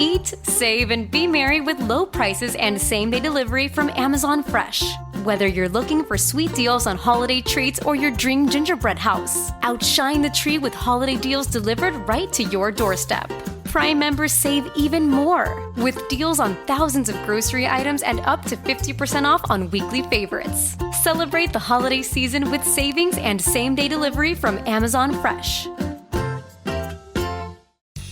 Eat, save, and be merry with low prices and same-day delivery from Amazon Fresh. Whether you're looking for sweet deals on holiday treats or your dream gingerbread house, outshine the tree with holiday deals delivered right to your doorstep. Prime members save even more with deals on thousands of grocery items and up to 50% off on weekly favorites. Celebrate the holiday season with savings and same-day delivery from Amazon Fresh.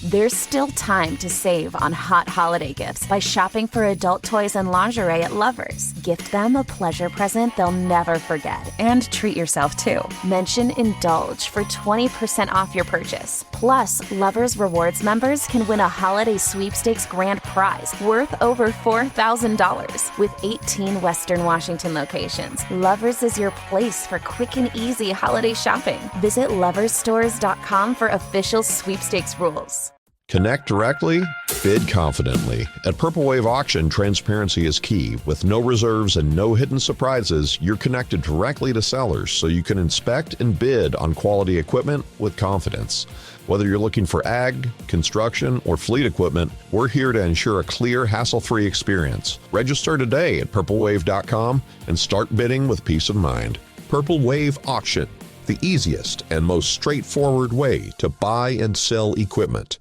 There's still time to save on hot holiday gifts by shopping for adult toys and lingerie at Lovers. Gift them a pleasure present they'll never forget and treat yourself too. Mention Indulge for 20% off your purchase. Plus, Lovers Rewards members can win a holiday sweepstakes grand prize worth over $4,000 with 18 Western Washington locations. Lovers is your place for quick and easy holiday shopping. Visit loversstores.com for official sweepstakes rules. Connect directly, bid confidently. At Purple Wave Auction, transparency is key. With no reserves and no hidden surprises, you're connected directly to sellers so you can inspect and bid on quality equipment with confidence. Whether you're looking for ag, construction, or fleet equipment, we're here to ensure a clear, hassle-free experience. Register today at purplewave.com and start bidding with peace of mind. Purple Wave Auction, the easiest and most straightforward way to buy and sell equipment.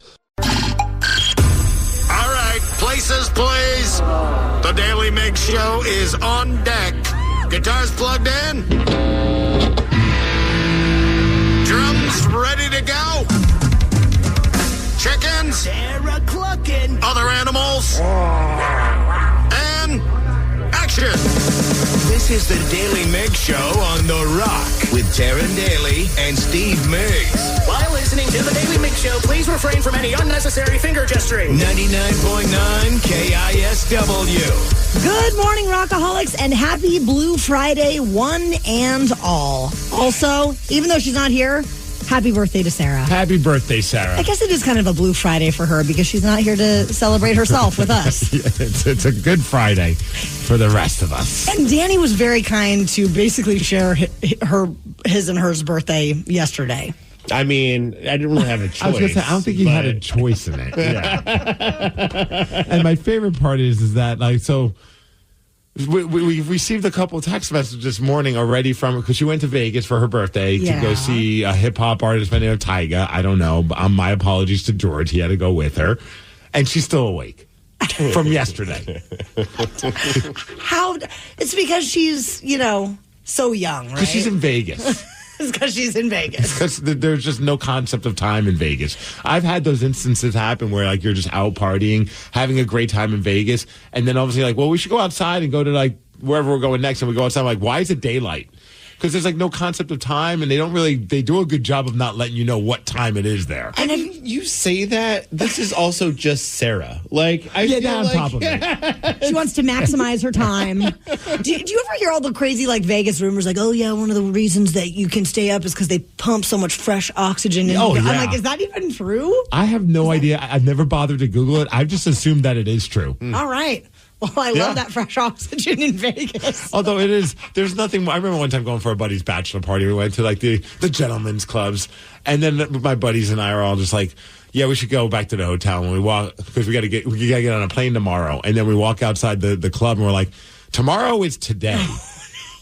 Places, please. The Daly Migs Show is on deck. Guitars plugged in. Drums ready to go. Chickens. Sarah clucking. Other animals. And action. This is the Daly Migs Show on The Rock with Taryn Daly and Steve Migs. While listening to the Daly Migs Show, please refrain from any unnecessary finger gesturing. 99.9 KISW. Good morning, Rockaholics, and happy Blue Friday, one and all. Also, even though she's not here, happy birthday to Sarah. Happy birthday, Sarah. I guess it is kind of a Blue Friday for her because she's not here to celebrate herself with us. It's a good Friday for the rest of us. And Danny was very kind to basically share his and hers birthday yesterday. I mean, I didn't really have a choice. I was going to say, I don't think you had a choice in it. Yeah. And my favorite part is that, like, so we received a couple of text messages this morning already from her because she went to Vegas for her birthday to go see a hip-hop artist by the name of Tyga. I don't know. My apologies to George. He had to go with her. And she's still awake from yesterday. How? It's because she's, so young, right? Because she's in Vegas. It's because she's in Vegas. Because there's just no concept of time in Vegas. I've had those instances happen where, like, you're just out partying, having a great time in Vegas, and then obviously, like, well, we should go outside and go to, like, wherever we're going next, and we go outside, like, why is it daylight? Because there's, like, no concept of time, and they do a good job of not letting you know what time it is there. And if you say that, this is also just Sarah. Like, I feel on like top of it. She wants to maximize her time. Do you ever hear all the crazy, like, Vegas rumors, like, oh, yeah, one of the reasons that you can stay up is because they pump so much fresh oxygen in Oh, yeah. I'm like, is that even true? I have no idea. I've never bothered to Google it. I've just assumed that it is true. All right. Well, I love that fresh oxygen in Vegas. Although there's nothing. I remember one time going for a buddy's bachelor party. We went to, like, the gentlemen's clubs. And then my buddies and I are all just like, yeah, we should go back to the hotel. And we walk, because we got to get on a plane tomorrow. And then we walk outside the club and we're like, tomorrow is today.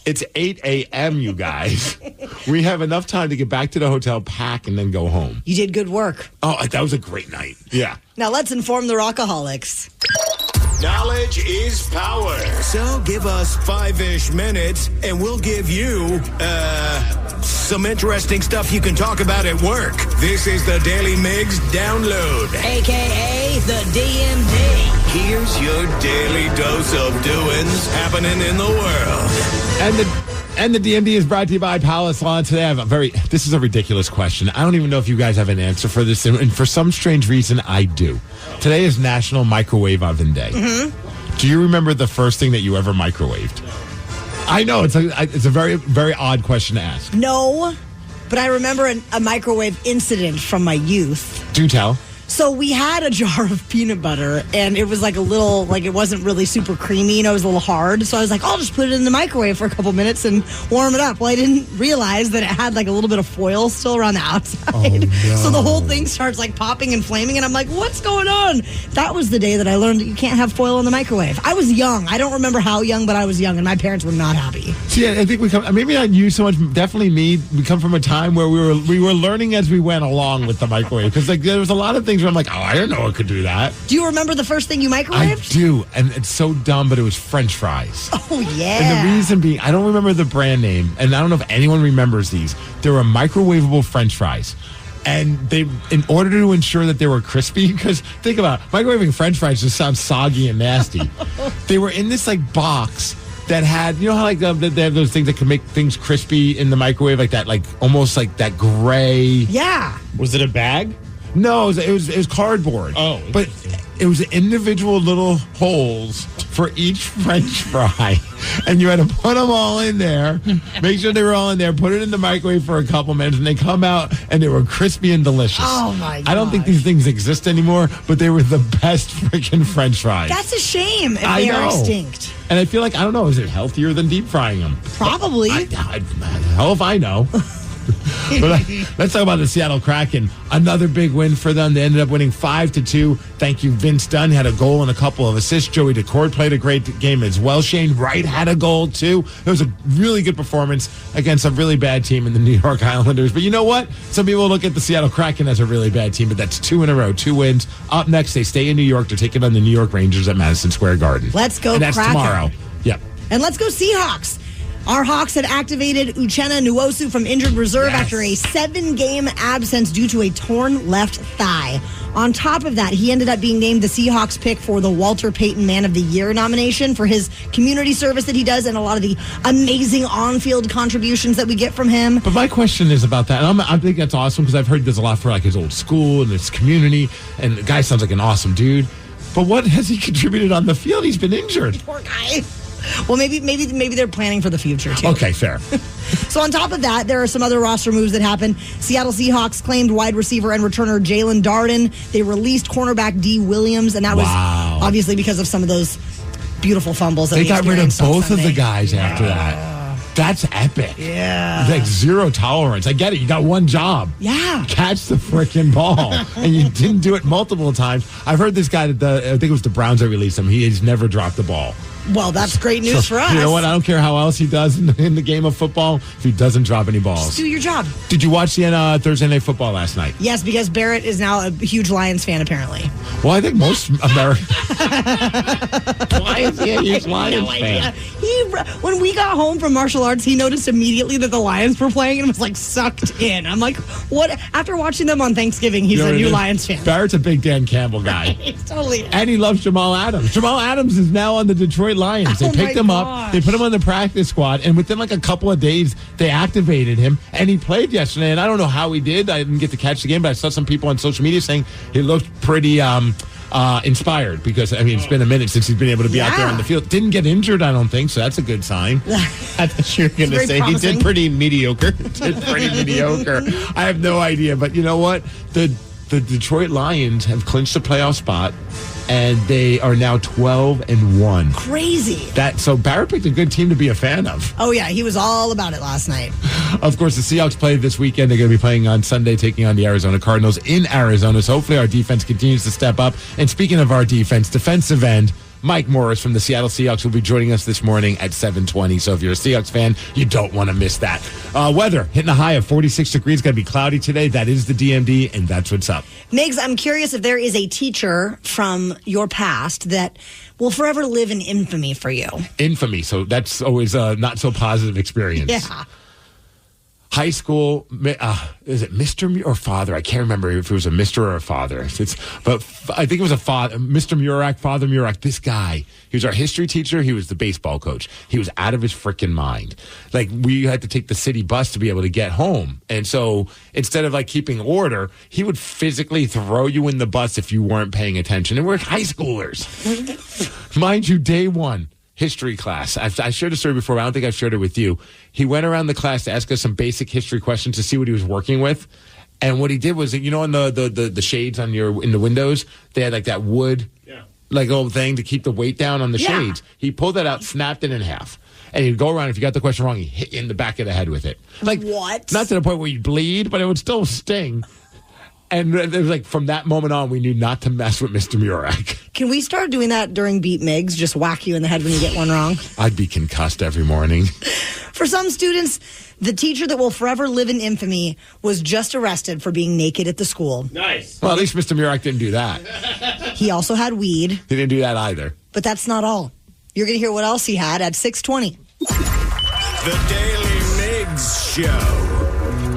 It's 8 a.m., you guys. We have enough time to get back to the hotel, pack, and then go home. You did good work. Oh, that was a great night. Yeah. Now let's inform the Rockaholics. Knowledge is power. So give us 5-ish minutes and we'll give you, some interesting stuff you can talk about at work. This is the Daly Migs Download. AKA the DMD. Here's your daily dose of doings happening in the world. And the DMD is brought to you by Palace Lawn. Today I have this is a ridiculous question. I don't even know if you guys have an answer for this. And for some strange reason, I do. Today is National Microwave Oven Day. Mm-hmm. Do you remember the first thing that you ever microwaved? I know, it's a very, very odd question to ask. No, but I remember a microwave incident from my youth. Do tell. So we had a jar of peanut butter, and it was like a little, like it wasn't really super creamy, it was a little hard. So I was like, I'll just put it in the microwave for a couple minutes and warm it up. Well, I didn't realize that it had like a little bit of foil still around the outside. Oh, no. So the whole thing starts like popping and flaming, and I'm like, what's going on? That was the day that I learned that you can't have foil in the microwave. I was young. I don't remember how young, but I was young, and my parents were not happy. See, I think we come, maybe not you so much, definitely me. We come from a time where we were learning as we went along with the microwave. Because like there was a lot of things where I'm like, oh, I didn't know it could do that. Do you remember the first thing you microwaved? I do, and it's so dumb, but it was French fries. Oh, yeah. And the reason being, I don't remember the brand name, and I don't know if anyone remembers these. They were microwavable French fries. And they, in order to ensure that they were crispy, because think about it, microwaving French fries just sounds soggy and nasty. They were in this like box that had, you know how like they have those things that can make things crispy in the microwave, like that, like almost like that gray. Yeah. Was it a bag? No, it was cardboard. Oh, but it was individual little holes for each French fry, and you had to put them all in there, make sure they were all in there, put it in the microwave for a couple minutes, and they come out and they were crispy and delicious. Oh my god! I don't think these things exist anymore, but they were the best freaking French fries. That's a shame if they are extinct. And I feel like, I don't know, is it healthier than deep frying them? Probably. Hell if I know. But let's talk about the Seattle Kraken. Another big win for them. They ended up winning 5-2. Thank you, Vince Dunn had a goal and a couple of assists. Joey DeCord played a great game as well. Shane Wright had a goal too. It was a really good performance against a really bad team in the New York Islanders. But you know what? Some people look at the Seattle Kraken as a really bad team, but that's 2 in a row, 2 wins. Up next, they stay in New York to take it on the New York Rangers at Madison Square Garden. Let's go, and that's Kraken. tomorrow. Yep. And let's go Seahawks. Our Hawks had activated Uchenna Nwosu from injured reserve after a 7-game absence due to a torn left thigh. On top of that, he ended up being named the Seahawks pick for the Walter Payton Man of the Year nomination for his community service that he does and a lot of the amazing on-field contributions that we get from him. But my question is about that. And I think that's awesome because I've heard there's a lot for like his old school and his community. And the guy sounds like an awesome dude. But what has he contributed on the field? He's been injured. Poor guy. Well, maybe they're planning for the future, too. Okay, fair. So on top of that, there are some other roster moves that happened. Seattle Seahawks claimed wide receiver and returner Jalen Darden. They released cornerback D. Williams, and that was obviously because of some of those beautiful fumbles that they got rid of both Sunday. of the guys after that. That's epic. Yeah. Like zero tolerance. I get it. You got one job. Yeah. Catch the freaking ball. And you didn't do it multiple times. I've heard this guy, I think it was the Browns that released him. He has never dropped the ball. Well, that's great news for us. You know what? I don't care how else he does in the game of football if he doesn't drop any balls. Just do your job. Did you watch the Thursday Night Football last night? Yes, because Barrett is now a huge Lions fan, apparently. Well, I think most Americans. Why is he a huge Lions fan? When we got home from martial arts, he noticed immediately that the Lions were playing and was like sucked in. I'm like, what? After watching them on Thanksgiving, he's a new Lions fan. Barrett's a big Dan Campbell guy. He's totally. And he loves Jamal Adams. Jamal Adams is now on the Detroit Lions. They picked him up. They put him on the practice squad. And within like a couple of days, they activated him. And he played yesterday. And I don't know how he did. I didn't get to catch the game, but I saw some people on social media saying he looked pretty inspired because, I mean, it's been a minute since he's been able to be out there on the field. Didn't get injured, I don't think, so that's a good sign. I thought you were going to say promising. He did pretty mediocre. Did pretty mediocre. I have no idea, but you know what? The Detroit Lions have clinched a playoff spot, and they are now 12-1. Crazy. So Barrett picked a good team to be a fan of. Oh, yeah. He was all about it last night. Of course, the Seahawks play this weekend. They're going to be playing on Sunday, taking on the Arizona Cardinals in Arizona. So hopefully our defense continues to step up. And speaking of our defense, defensive end, Mike Morris from the Seattle Seahawks will be joining us this morning at 7:20. So if you're a Seahawks fan, you don't want to miss that. Weather, hitting a high of 46 degrees. Going to be cloudy today. That is the DMD, and that's what's up. Migs, I'm curious if there is a teacher from your past that will forever live in infamy for you. Infamy. So that's always a not so positive experience. Yeah. High school, is it Mr. or Father? I can't remember if it was a Mr. or a Father. But I think it was a father, Mr. Murak, Father Murak. This guy, he was our history teacher. He was the baseball coach. He was out of his freaking mind. Like, we had to take the city bus to be able to get home. And so instead of like keeping order, he would physically throw you in the bus if you weren't paying attention. And we're high schoolers. Mind you, day one. History class. I shared a story before, but I don't think I've shared it with you. He went around the class to ask us some basic history questions to see what he was working with. And what he did was, in the shades in the windows, they had like that wood, like old thing to keep the weight down on the shades. He pulled that out, snapped it in half. And he'd go around, if you got the question wrong, he'd hit you in the back of the head with it. Like, what? Not to the point where you'd bleed, but it would still sting. And it was like, from that moment on, we knew not to mess with Mr. Murak. Can we start doing that during Beat Migs? Just whack you in the head when you get one wrong? I'd be concussed every morning. For some students, the teacher that will forever live in infamy was just arrested for being naked at the school. Nice. Well, at least Mr. Murak didn't do that. He also had weed. He didn't do that either. But that's not all. You're going to hear what else he had at 6:20. The Daily Migs Show.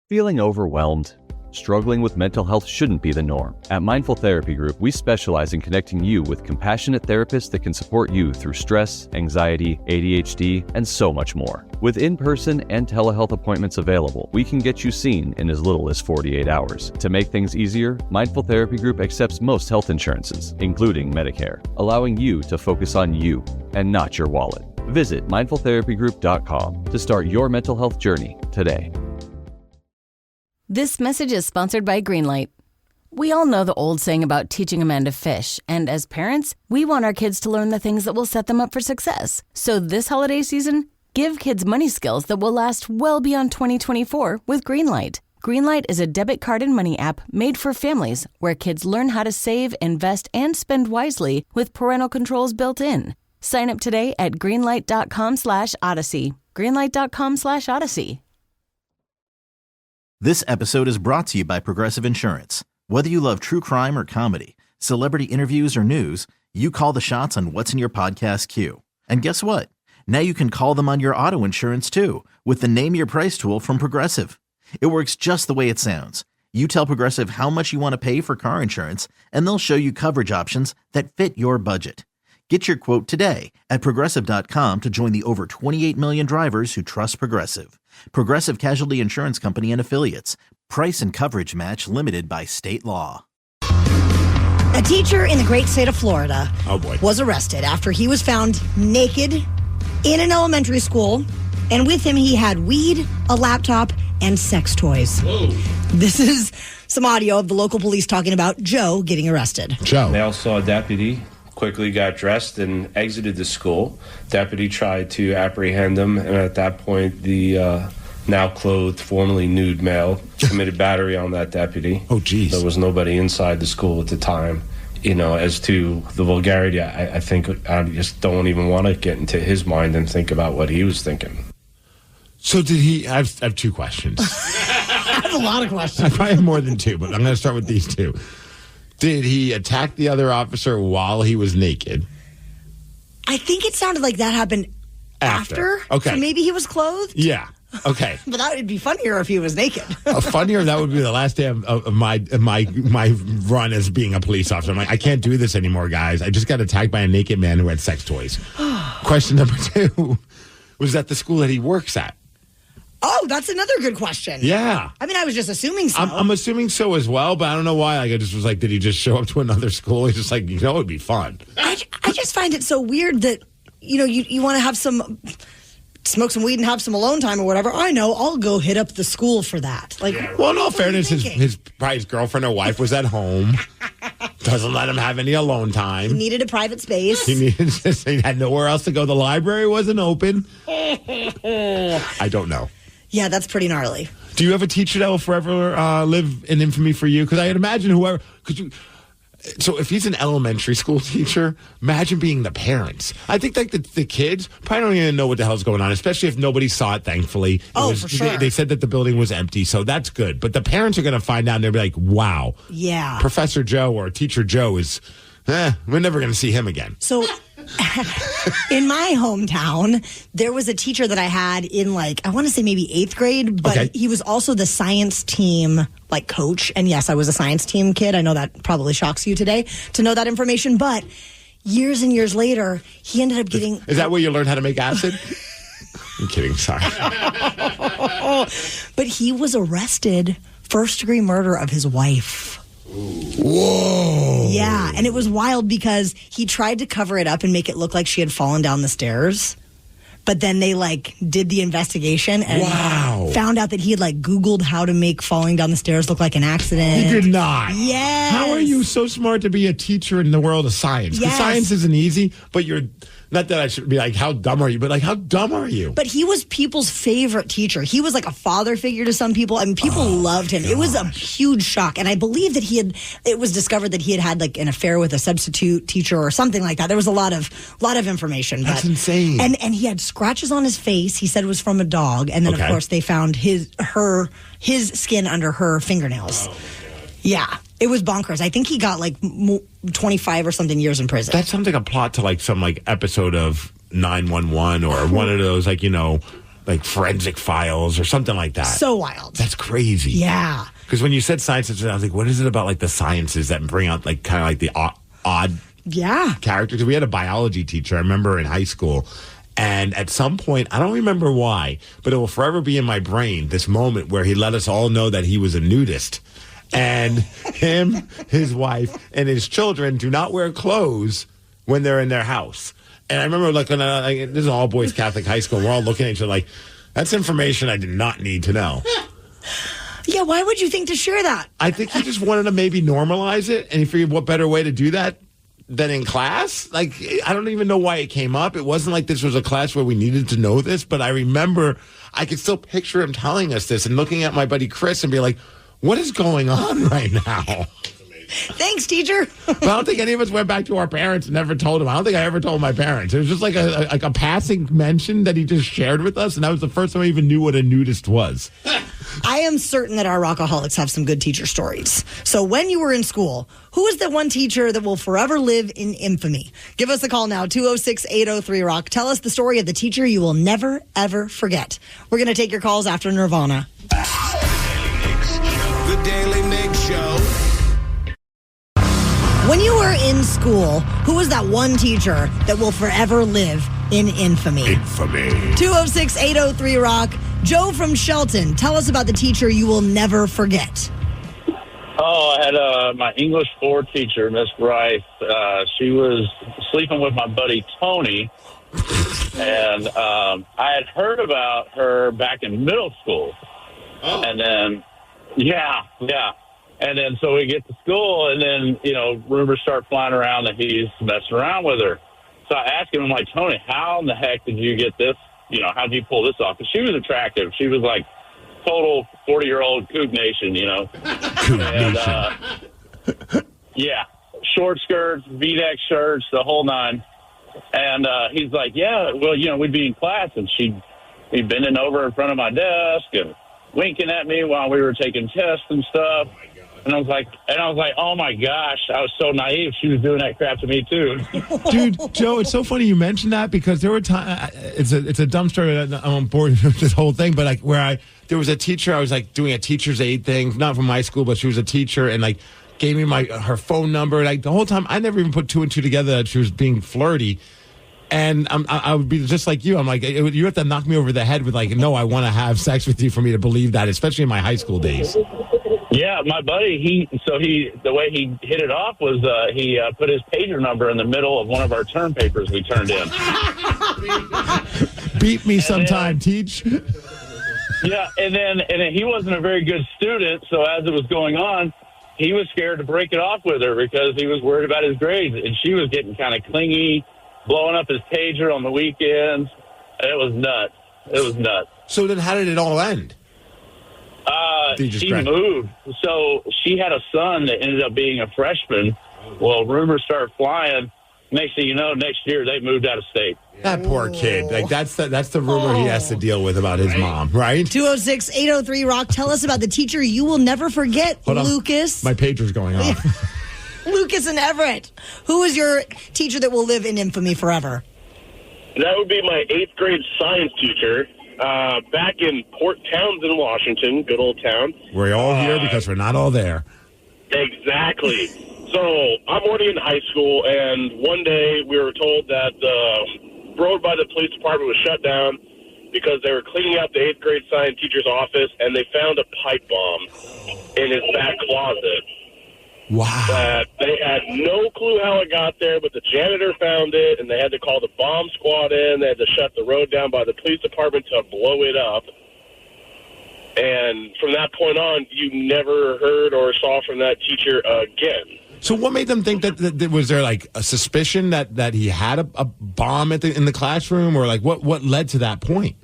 Feeling overwhelmed? Struggling with mental health shouldn't be the norm. At Mindful Therapy Group, we specialize in connecting you with compassionate therapists that can support you through stress, anxiety, ADHD, and so much more. With in-person and telehealth appointments available, we can get you seen in as little as 48 hours. To make things easier, Mindful Therapy Group accepts most health insurances, including Medicare, allowing you to focus on you and not your wallet. Visit mindfultherapygroup.com to start your mental health journey today. This message is sponsored by Greenlight. We all know the old saying about teaching a man to fish, and as parents, we want our kids to learn the things that will set them up for success. So this holiday season, give kids money skills that will last well beyond 2024 with Greenlight. Greenlight is a debit card and money app made for families where kids learn how to save, invest, and spend wisely with parental controls built in. Sign up today at greenlight.com/Odyssey. Greenlight.com/Odyssey. This episode is brought to you by Progressive Insurance. Whether you love true crime or comedy, celebrity interviews or news, you call the shots on what's in your podcast queue. And guess what? Now you can call them on your auto insurance too with the Name Your Price tool from Progressive. It works just the way it sounds. You tell Progressive how much you want to pay for car insurance, and they'll show you coverage options that fit your budget. Get your quote today at Progressive.com to join the over 28 million drivers who trust Progressive. Progressive Casualty Insurance Company and Affiliates. Price and coverage match limited by state law. A teacher in the great state of Florida was arrested after he was found naked in an elementary school, and with him he had weed, a laptop, and sex toys. Whoa. This is some audio of the local police talking about Joe getting arrested. Joe. They all saw a deputy, quickly got dressed and exited the school. Deputy tried to apprehend him, and at that point, the now clothed, formerly nude male committed battery on that deputy. Oh, geez. There was nobody inside the school at the time. You know, as to the vulgarity, I think I just don't even want to get into his mind and think about what he was thinking. So did he... I have two questions. I have a lot of questions. I probably have more than two, but I'm going to start with these two. Did he attack the other officer while he was naked? I think it sounded like that happened after. Okay. So maybe he was clothed? Yeah. Okay. But that would be funnier if he was naked. Funnier, that would be the last day of my run as being a police officer. I'm like, I can't do this anymore, guys. I just got attacked by a naked man who had sex toys. Question number two, was that the school that he works at? Oh, that's another good question. Yeah. I mean, I was just assuming so. I'm assuming so as well, but I don't know why. Like, I just was like, did he just show up to another school? He's just like, it'd be fun. I just find it so weird that, you want to have smoke some weed and have some alone time or whatever. I know, I'll go hit up the school for that. Like, well, in all fairness, his girlfriend or wife was at home. Doesn't let him have any alone time. He needed a private space. He had nowhere else to go. The library wasn't open. I don't know. Yeah, that's pretty gnarly. Do you have a teacher that will forever live in infamy for you? Because I'd imagine whoever... So if he's an elementary school teacher, imagine being the parents. I think like the kids probably don't even know what the hell's going on, especially if nobody saw it, thankfully. For sure. They said that the building was empty, so that's good. But the parents are going to find out and they'll be like, wow. Yeah. Professor Joe or Teacher Joe is... we're never going to see him again. So in my hometown, there was a teacher that I had in I want to say maybe 8th grade, but he was also the science team coach. And yes, I was a science team kid. I know that probably shocks you today to know that information, but years and years later, he ended up getting... Is that where you learned how to make acid? I'm kidding, sorry. But he was arrested, first-degree murder of his wife. Whoa. Yeah, and it was wild because he tried to cover it up and make it look like she had fallen down the stairs. But then they did the investigation and found out that he had Googled how to make falling down the stairs look like an accident. He did not. Yes. How are you so smart to be a teacher in the world of science? Because science isn't easy, but you're... Not that I should be how dumb are you? But how dumb are you? But he was people's favorite teacher. He was a father figure to some people. I mean, people loved him. Gosh. It was a huge shock. And I believe that it was discovered that he had an affair with a substitute teacher or something like that. There was a lot of information. That's insane. And he had scratches on his face. He said it was from a dog. And then, of course, they found his skin under her fingernails. Yeah. It was bonkers. I think he got 25 or something years in prison. That sounds like a plot to some episode of 911 or one of those forensic files or something like that. So wild. That's crazy. Yeah. Because when you said sciences, I was like, what is it about the sciences that bring out the odd characters? We had a biology teacher, I remember in high school. And at some point, I don't remember why, but it will forever be in my brain, this moment where he let us all know that he was a nudist. And him, his wife, and his children do not wear clothes when they're in their house. And I remember this is an all-boys Catholic high school. We're all looking at each other that's information I did not need to know. Yeah, why would you think to share that? I think he just wanted to maybe normalize it, and he figured what better way to do that than in class? I don't even know why it came up. It wasn't this was a class where we needed to know this, but I remember I could still picture him telling us this and looking at my buddy Chris and be like, what is going on right now? Thanks, teacher. But I don't think any of us went back to our parents and never told them. I don't think I ever told my parents. It was just a passing mention that he just shared with us, and that was the first time I even knew what a nudist was. I am certain that our Rockaholics have some good teacher stories. So when you were in school, who is the one teacher that will forever live in infamy? Give us a call now, 206-803-ROCK. Tell us the story of the teacher you will never, ever forget. We're going to take your calls after Nirvana. The Daily Migs Show. When you were in school, who was that one teacher that will forever live in infamy? 206-803-ROCK. Joe from Shelton, tell us about the teacher you will never forget. Oh, I had my English 4 teacher, Miss Bryce. She was sleeping with my buddy Tony, and I had heard about her back in middle school. Oh. And then, yeah. And then so we get to school, and then, rumors start flying around that he's messing around with her. So I asked him, I'm like, Tony, how in the heck did you get this? How did you pull this off? Because she was attractive. She was total 40-year-old Coug Nation, Yeah, short skirts, V-neck shirts, the whole nine. And he's like, yeah, well, we'd be in class, and she'd be bending over in front of my desk and winking at me while we were taking tests and stuff. And I was like, oh my gosh, I was so naive. She was doing that crap to me too. Dude, Joe, it's so funny you mentioned that because there were times, it's a dumb story. I'm on board with this whole thing, but there was a teacher, I was doing a teacher's aid thing, not from my school, but she was a teacher and gave me her phone number. The whole time, I never even put 2 and 2 together that she was being flirty. And I would be just like you. I'm like, you have to knock me over the head with no, I want to have sex with you for me to believe that, especially in my high school days. Yeah, my buddy, the way he hit it off was he put his pager number in the middle of one of our term papers we turned in. Beat me sometime, teach. Yeah, and then he wasn't a very good student, so as it was going on, he was scared to break it off with her because he was worried about his grades, and she was getting kind of clingy, blowing up his pager on the weekends. It was nuts. So then how did it all end? She moved. So she had a son that ended up being a freshman. Well, rumors started flying. Next thing you know, next year they moved out of state. That poor kid. That's the rumor he has to deal with about his mom, right? 206-803-ROCK. Tell us about the teacher you will never forget, Lucas. My pager's going off. Lucas and Everett. Who is your teacher that will live in infamy forever? That would be my 8th grade science teacher. Back in Port Townsend, Washington, good old town. We're all here because we're not all there. Exactly. So I'm already in high school, and one day we were told that the road by the police department was shut down because they were cleaning out the 8th grade science teacher's office, and they found a pipe bomb in his back closet. Wow. That they had no clue how it got there, but the janitor found it, and they had to call the bomb squad in. They had to shut the road down by the police department to blow it up. And from that point on, you never heard or saw from that teacher again. So what made them think that was there like a suspicion that he had a bomb in the classroom, or like what led to that point?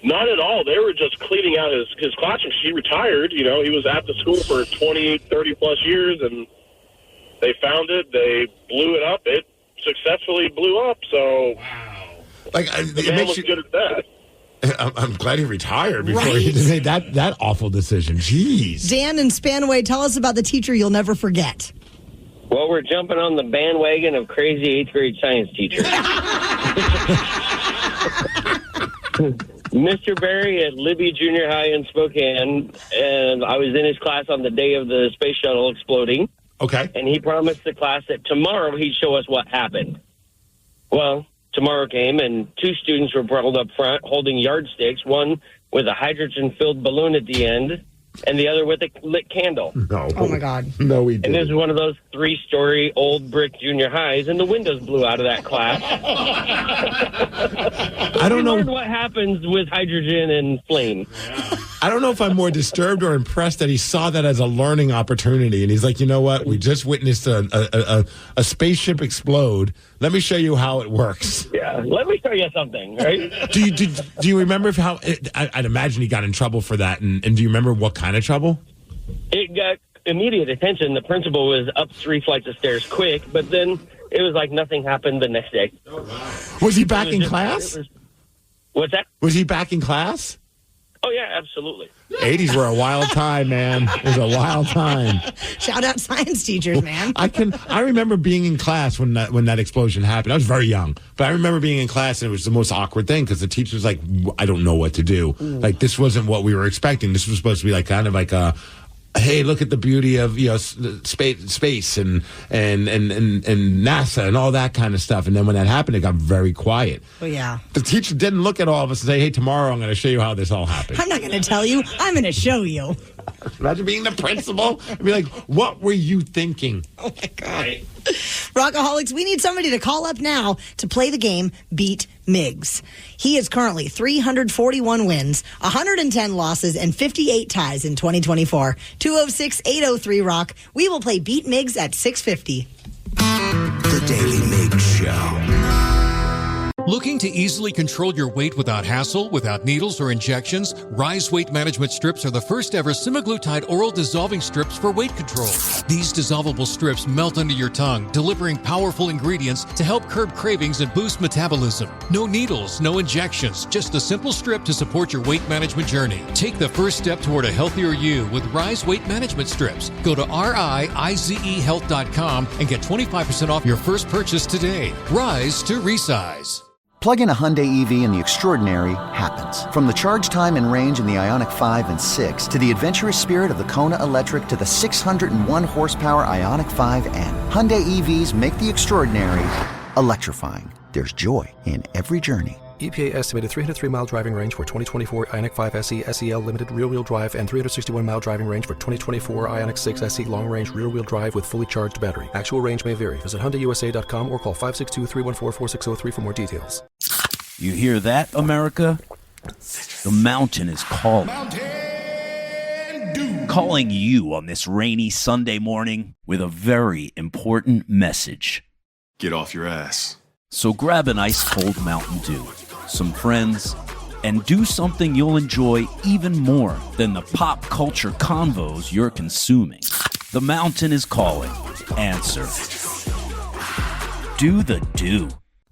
Not at all. They were just cleaning out his classroom. He retired. He was at the school for 20, 30 plus years, and they found it. They blew it up. It successfully blew up. So, wow. The man was good at that. I'm glad he retired before he made that awful decision. Jeez. Dan in Spanaway, tell us about the teacher you'll never forget. Well, we're jumping on the bandwagon of crazy 8th grade science teachers. Mr. Berry at Libby Junior High in Spokane, and I was in his class on the day of the space shuttle exploding. Okay. And he promised the class that tomorrow he'd show us what happened. Well, tomorrow came, and 2 students were brought up front holding yardsticks, one with a hydrogen-filled balloon at the end, and the other with a lit candle. No. Oh, my God. No, we didn't. And this is one of those 3-story old brick junior highs, and the windows blew out of that class. I don't know what happens with hydrogen and flame. I don't know if I'm more disturbed or impressed that he saw that as a learning opportunity, and he's like, you know what? We just witnessed a spaceship explode. Let me show you how it works. Yeah, let me show you something, right? Do you remember how? I'd imagine he got in trouble for that, and do you remember what kind of trouble? It got immediate attention. The principal was up 3 flights of stairs quick, but then it was like nothing happened the next day. Was he back in class? What's that? Was he back in class? Oh, yeah, absolutely. 80s were a wild time, man. It was a wild time. Shout out science teachers, man. I remember being in class when that explosion happened. I was very young, but I remember being in class, and it was the most awkward thing because the teacher was like, I don't know what to do. Like, this wasn't what we were expecting. This was supposed to be like kind of like a, hey, look at the beauty of space and NASA and all that kind of stuff. And then when that happened, it got very quiet. Oh, yeah. The teacher didn't look at all of us and say, hey, tomorrow I'm going to show you how this all happened. I'm not going to tell you. I'm going to show you. Imagine being the principal and be like, what were you thinking? Oh, my God. Rockaholics, we need somebody to call up now to play the game Beat Migs. He is currently 341 wins, 110 losses, and 58 ties in 2024. 206-803-ROCK. We will play Beat Migs at 6:50. The Daily Migs Show. Looking to easily control your weight without hassle, without needles or injections? Rise Weight Management Strips are the first ever semaglutide oral dissolving strips for weight control. These dissolvable strips melt under your tongue, delivering powerful ingredients to help curb cravings and boost metabolism. No needles, no injections, just a simple strip to support your weight management journey. Take the first step toward a healthier you with Rise Weight Management Strips. Go to rizehealth.com and get 25% off your first purchase today. Rise to resize. Plug in a Hyundai EV and the extraordinary happens. From the charge time and range in the Ioniq 5 and 6 to the adventurous spirit of the Kona Electric to the 601 horsepower Ioniq 5N. Hyundai EVs make the extraordinary electrifying. There's joy in every journey. EPA estimated 303-mile driving range for 2024 Ioniq 5 SE SEL Limited rear-wheel drive and 361-mile driving range for 2024 Ioniq 6 SE long-range rear-wheel drive with fully charged battery. Actual range may vary. Visit HyundaiUSA.com or call 562-314-4603 for more details. You hear that, America? The mountain is calling. Calling you on this rainy Sunday morning with a very important message. Get off your ass. So grab an ice-cold Mountain Dew, some friends, and do something you'll enjoy even more than the pop culture convos you're consuming. The mountain is calling. Answer. Do the do.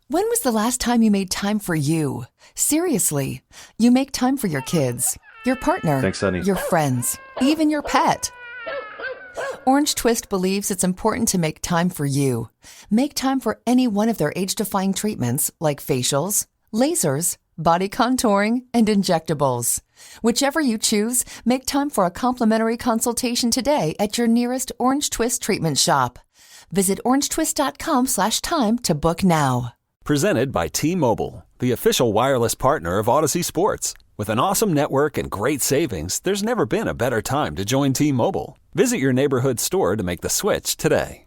When was the last time you made time for you? Seriously, you make time for your kids, your partner, Thanks, honey. your friends, even your pet. Orange Twist believes it's important to make time for you. Make time for any one of their age-defying treatments like facials, lasers, body contouring, and injectables. Whichever you choose, make time for a complimentary consultation today at your nearest Orange Twist treatment shop. Visit orangetwist.com/time to book now. Presented by T-Mobile, the official wireless partner of Odyssey Sports. With an awesome network and great savings, there's never been a better time to join T-Mobile. Visit your neighborhood store to make the switch today.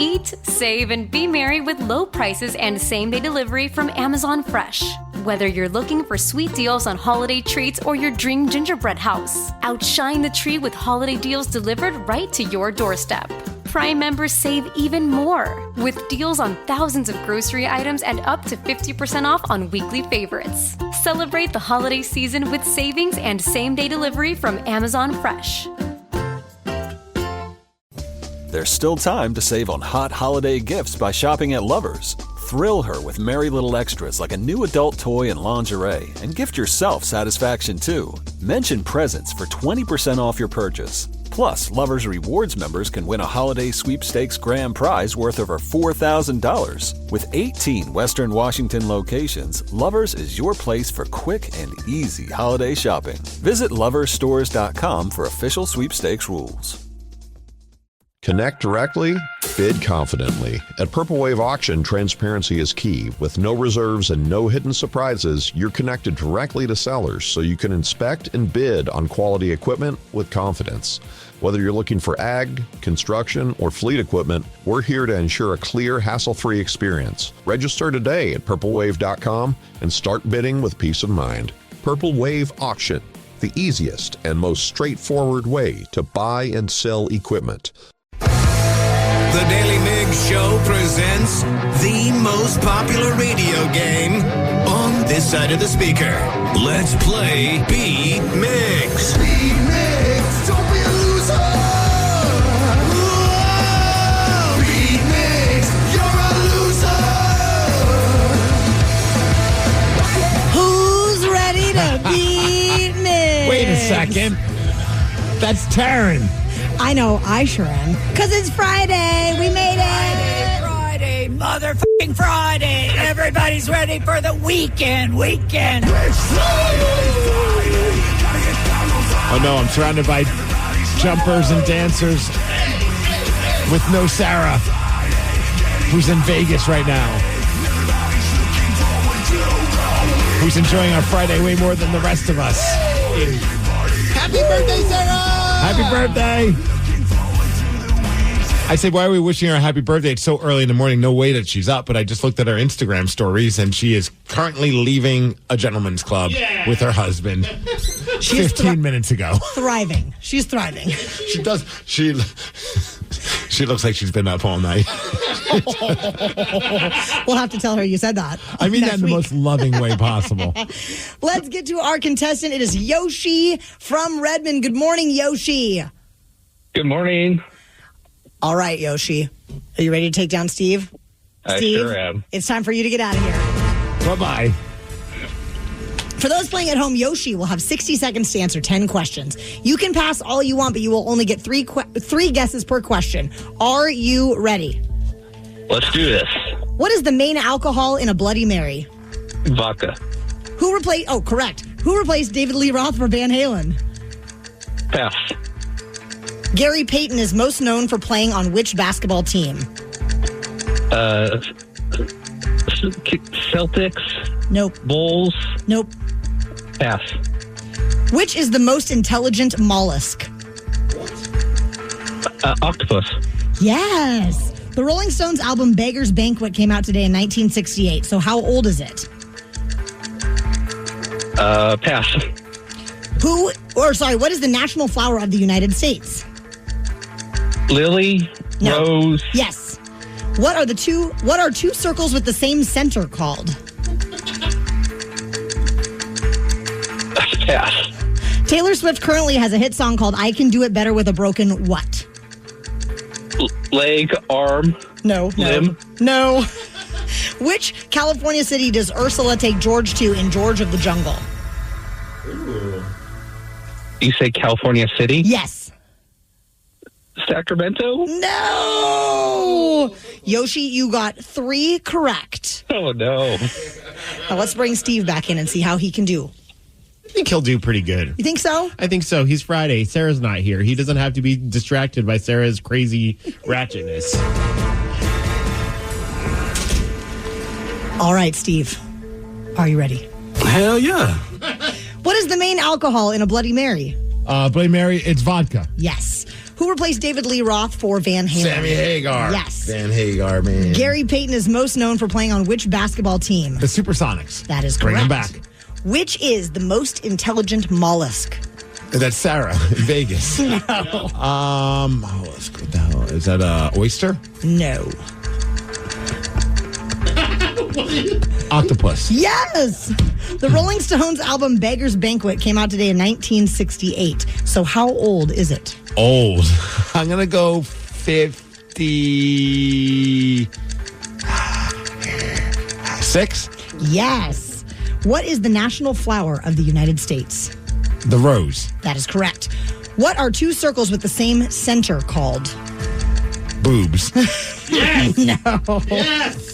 Eat, save, and be merry with low prices and same-day delivery from Amazon Fresh. Whether you're looking for sweet deals on holiday treats or your dream gingerbread house, outshine the tree with holiday deals delivered right to your doorstep. Prime members save even more with deals on thousands of grocery items and up to 50% off on weekly favorites. Celebrate the holiday season with savings and same-day delivery from Amazon Fresh. There's still time to save on hot holiday gifts by shopping at Lovers. Thrill her with merry little extras like a new adult toy and lingerie, and gift yourself satisfaction too. Mention presents for 20% off your purchase. Plus, Lovers Rewards members can win a holiday sweepstakes grand prize worth over $4,000. With 18 Western Washington locations, Lovers is your place for quick and easy holiday shopping. Visit loversstores.com for official sweepstakes rules. Connect directly, bid confidently. At Purple Wave Auction, transparency is key. With no reserves and no hidden surprises, you're connected directly to sellers so you can inspect and bid on quality equipment with confidence. Whether you're looking for ag, construction, or fleet equipment, we're here to ensure a clear, hassle-free experience. Register today at purplewave.com and start bidding with peace of mind. Purple Wave Auction, the easiest and most straightforward way to buy and sell equipment. The Daly Migs Show presents the most popular radio game on this side of the speaker. Let's play Beat Migs. Beat Migs, don't be a loser. Whoa. Beat Migs, you're a loser. Who's ready to beat Migs? Wait a second. That's Taryn. I know, I sure am. Because it's Friday. We made it. Friday, motherfucking Friday. Everybody's ready for the weekend. Oh no, I'm surrounded by jumpers and dancers with no Sarah, who's in Vegas right now. Who's enjoying our Friday way more than the rest of us. Happy birthday, Sarah! Happy birthday! I say, why are we wishing her a happy birthday? It's so early in the morning. No way that she's up. But I just looked at her Instagram stories, and she is currently leaving a gentleman's club with her husband 15 minutes ago. Thriving. She's thriving. She does. She looks like she's been up all night. We'll have to tell her you said that. I mean that in the most loving way possible. Let's get to our contestant. It is Yoshi from Redmond. Good morning, Yoshi. Good morning. All right, Yoshi. Are you ready to take down Steve? I Steve, sure am. it's time for you to get out of here. Bye-bye. For those playing at home, Yoshi will have 60 seconds to answer 10 questions. You can pass all you want, but you will only get three guesses per question. Are you ready? Let's do this. What is the main alcohol in a Bloody Mary? Vodka. Correct. Who replaced David Lee Roth for Van Halen? Pass. Gary Payton is most known for playing on which basketball team? Celtics. Nope. Bulls. Nope. Pass. Which is the most intelligent mollusk? Octopus. Yes. The Rolling Stones album Beggar's Banquet came out today in 1968. So how old is it? Pass. What is the national flower of the United States? Lily. No. Rose. Yes. What are two circles with the same center called? Pass. Taylor Swift currently has a hit song called I Can Do It Better with a Broken What? Leg, arm. No. Limb. No. Which California city does Ursula take George to in George of the Jungle? Ooh. You say California City? Yes. Sacramento? No! Yoshi, you got 3 correct. Oh, no. Now let's bring Steve back in and see how he can do. I think he'll do pretty good. You think so? I think so. He's Friday. Sarah's not here. He doesn't have to be distracted by Sarah's crazy ratchetness. All right, Steve. Are you ready? Hell yeah. What is the main alcohol in a Bloody Mary? Bloody Mary, it's vodka. Yes. Who replaced David Lee Roth for Van Halen? Sammy Hagar. Yes. Van Hagar, man. Gary Payton is most known for playing on which basketball team? The Supersonics. That is Bring correct. them back. Which is the most intelligent mollusk? That's Sarah in Vegas. No. Mollusk. What the hell? Is that oyster? No. Octopus. Yes! The Rolling Stones album Beggar's Banquet came out today in 1968. So how old is it? Old. I'm going to go 56. Yes. What is the national flower of the United States? The rose. That is correct. What are two circles with the same center called? Boobs. Yes! No. Yes!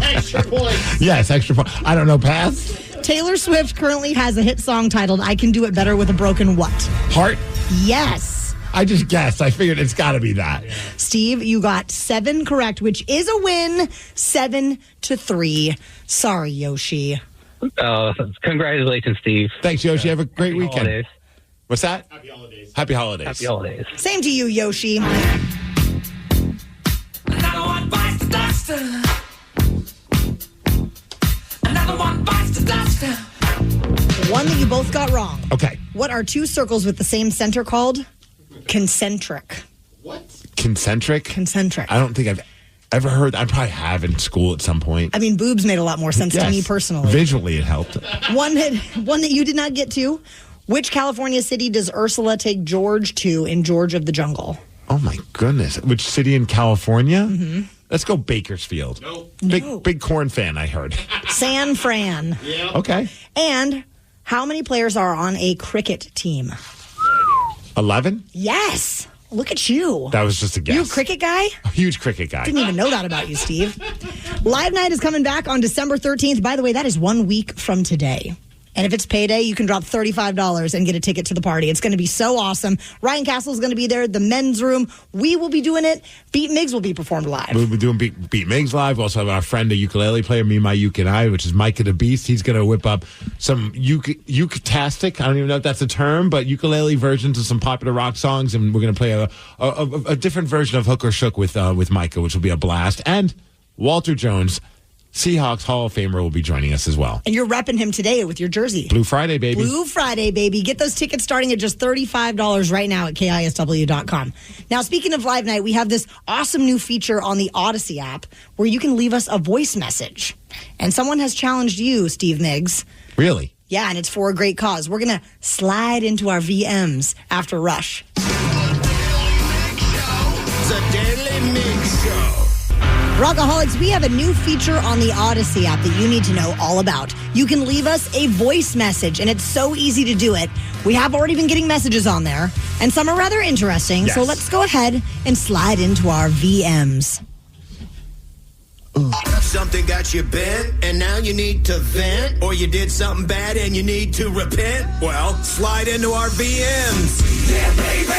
Extra points. Yes, extra point. I don't know. Pass. Taylor Swift currently has a hit song titled I Can Do It Better with a Broken What? Heart. Yes. I just guessed. I figured it's got to be that. Steve, you got 7 correct, which is a win, 7-3. Sorry, Yoshi. Congratulations, Steve. Thanks, Yoshi. Have a great Happy weekend. holidays. What's that? Happy holidays. Happy holidays. Happy holidays. Same to you, Yoshi. Another one bites the dust. Another one bites the dust. One that you both got wrong. Okay. What are two circles with the same center called? Concentric. Concentric? Concentric. I don't think I've ever heard. I probably have in school at some point. I mean, boobs made a lot more sense to me personally. Visually, it helped. One that you did not get to. Which California city does Ursula take George to in George of the Jungle? Oh, my goodness. Which city in California? Mm-hmm. Let's go Bakersfield. Nope. Big corn fan, I heard. San Fran. Yeah. Okay. And how many players are on a cricket team? 11? Yes. Look at you. That was just a guess. You a cricket guy? A huge cricket guy. Didn't even know that about you, Steve. Live Night is coming back on December 13th. By the way, that is 1 week from today. And if it's payday, you can drop $35 and get a ticket to the party. It's going to be so awesome. Ryan Castle is going to be there. The men's room. We will be doing it. Beat Migs will be performed live. We'll be doing Beat Migs live. We also have our friend, a ukulele player, Me, My Uke and I, which is Micah the Beast. He's going to whip up some uke-tastic. I don't even know if that's a term, but ukulele versions of some popular rock songs. And we're going to play a different version of Hook or Shook with Micah, which will be a blast. And Walter Jones, Seahawks Hall of Famer, will be joining us as well. And you're repping him today with your jersey. Blue Friday, baby. Blue Friday, baby. Get those tickets starting at just $35 right now at KISW.com. Now, speaking of Live Night, we have this awesome new feature on the Odyssey app where you can leave us a voice message. And someone has challenged you, Steve Migs. Really? Yeah, and it's for a great cause. We're going to slide into our VMs after Rush. The Daly Migs Show. Rockaholics, we have a new feature on the Odyssey app that you need to know all about. You can leave us a voice message, and it's so easy to do it. We have already been getting messages on there, and some are rather interesting. Yes. So let's go ahead and slide into our VMs. Something got you bent, and now you need to vent, or you did something bad and you need to repent? Well, slide into our VMs. Yeah, baby,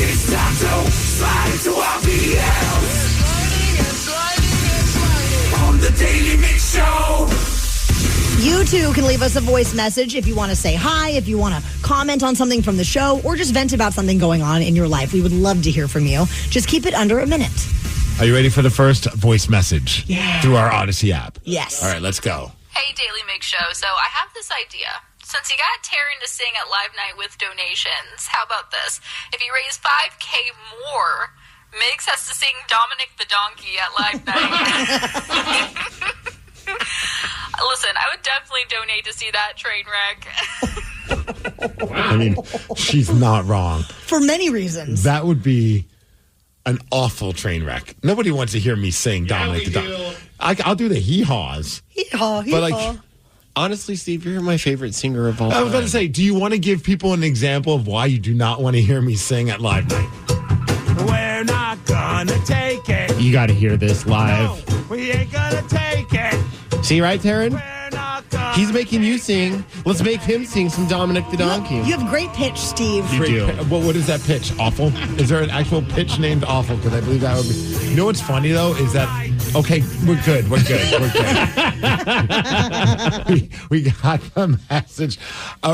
it's time to slide into our VMs. On the Daly Mix Show. You too can leave us a voice message if you want to say hi, if you want to comment on something from the show, or just vent about something going on in your life. We would love to hear from you. Just keep it under a minute. Are you ready for the first voice message? Yeah. Through our Odyssey app? Yes. All right, let's go. Hey, Daily Mix Show. So I have this idea. Since you got Taryn to sing at Live Night with donations, how about this? If you raise $5K more, Migs has to sing Dominic the Donkey at Live Night. Listen, I would definitely donate to see that train wreck. I mean, she's not wrong. For many reasons. That would be an awful train wreck. Nobody wants to hear me sing Dominic the Donkey. I'll do the hee-haws. Hee-haw, But, like, hee-haw. Honestly, Steve, you're my favorite singer of all time. I was about to say, do you want to give people an example of why you do not want to hear me sing at Live Night? We're not gonna take it. You got to hear this live. No, we ain't gonna take it. See, right, Taryn? We're not gonna He's making you sing. Let's make him sing some Dominic the Donkey. You have great pitch, Steve. You do. What is that pitch? Awful? Is there an actual pitch named Awful? Because I believe that would be. You know what's funny, though, is that. Okay, we're good. We got the message.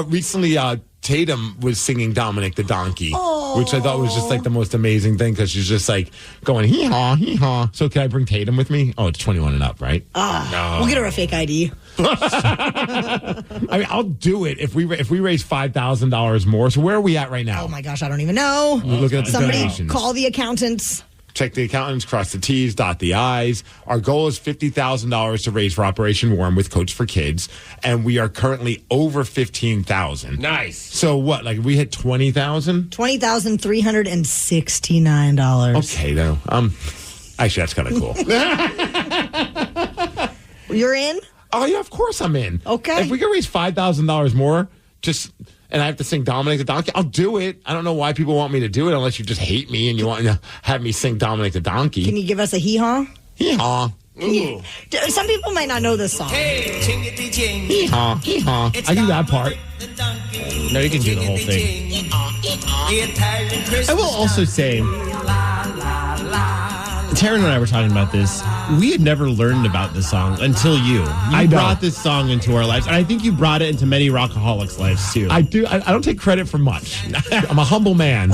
Recently, Tatum was singing Dominic the Donkey. Oh. which I thought was just like the most amazing thing because she's just like going hee-haw, hee-haw. So can I bring Tatum with me? Oh, it's 21 and up, right? No. We'll get her a fake ID. I mean, I'll do it if we raise $5,000 more. So where are we at right now? Oh my gosh, I don't even know. We're looking at the Somebody donations. call the accountants. Check the accountants, cross the T's, dot the I's. Our goal is $50,000 to raise for Operation Warm with Coach for Kids, and we are currently over $15,000. Nice. So what? Like we hit $20,000? $20,369. Okay, though. Actually, that's kind of cool. You're in? Oh yeah, of course I'm in. Okay. If we can raise $5,000 more, and I have to sing Dominic the Donkey, I'll do it. I don't know why people want me to do it unless you just hate me and you want to have me sing Dominic the Donkey. Can you give us a hee-haw? Hee-haw. Some people might not know this song. Hee-haw. Hee-haw. I do that part. No, you can do the whole thing. I will also say, Taryn and I were talking about this. We had never learned about this song until you. You brought this song into our lives. And I think you brought it into many rockaholics' lives, too. I do. I don't take credit for much. I'm a humble man.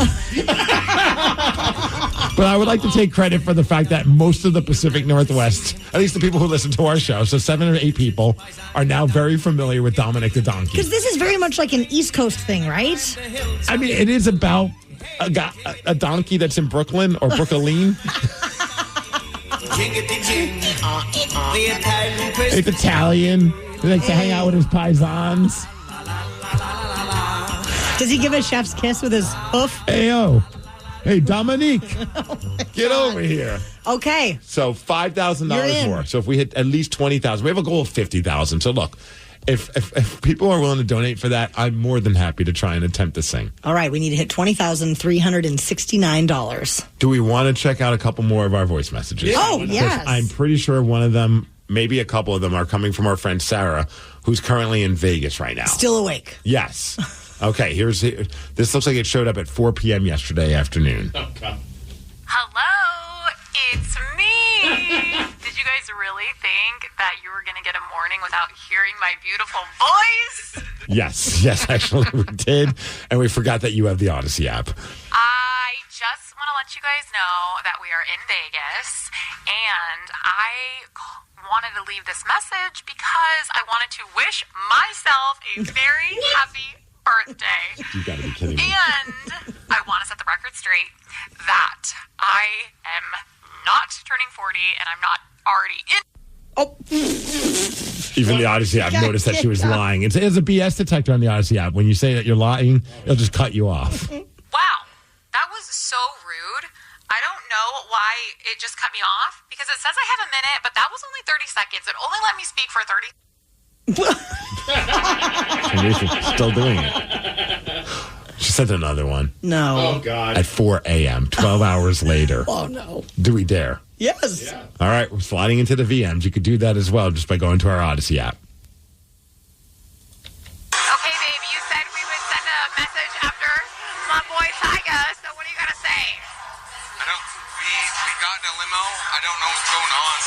But I would like to take credit for the fact that most of the Pacific Northwest, at least the people who listen to our show, so 7 or 8 people, are now very familiar with Dominic the Donkey. Because this is very much like an East Coast thing, right? I mean, it is about a donkey that's in Brooklyn or Brooklyn. It's Italian. He likes to hang out with his paisans. Does he give a chef's kiss with his hoof? Hey, Dominique, get over here. Okay. So $5,000 more. So if we hit at least 20,000, we have a goal of 50,000. So look, if people are willing to donate for that, I'm more than happy to try and attempt to sing. All right, we need to hit $20,369. Do we want to check out a couple more of our voice messages? Oh, yes. I'm pretty sure one of them, maybe a couple of them, are coming from our friend Sarah, who's currently in Vegas right now. Still awake. Yes. Okay, this looks like it showed up at 4 p.m. yesterday afternoon. Hello, it's me. Did you guys really think that you were going to get a morning without hearing my beautiful voice? Yes, actually we did. And we forgot that you have the Odyssey app. I just want to let you guys know that we are in Vegas, and I wanted to leave this message because I wanted to wish myself a very happy birthday. You gotta be kidding me. And I want to set the record straight that I am not turning 40 and I'm not already in. Even the Odyssey app noticed that she was lying. It's a BS detector on the Odyssey app. When you say that you're lying, it'll just cut you off. Wow, that was so rude. I don't know why it just cut me off because it says I have a minute, but that was only 30 seconds. It only let me speak for 30 And she's still doing it. She sent another one. No. Oh, God. At 4 a.m., 12 hours later. Oh, no. Do we dare? Yes. Yeah. All right, we're sliding into the VMs. You could do that as well just by going to our Odyssey app. Okay, babe, you said we would send a message after my boy Tyga, so what are you going to say? We got in a limo. I don't know what's going on.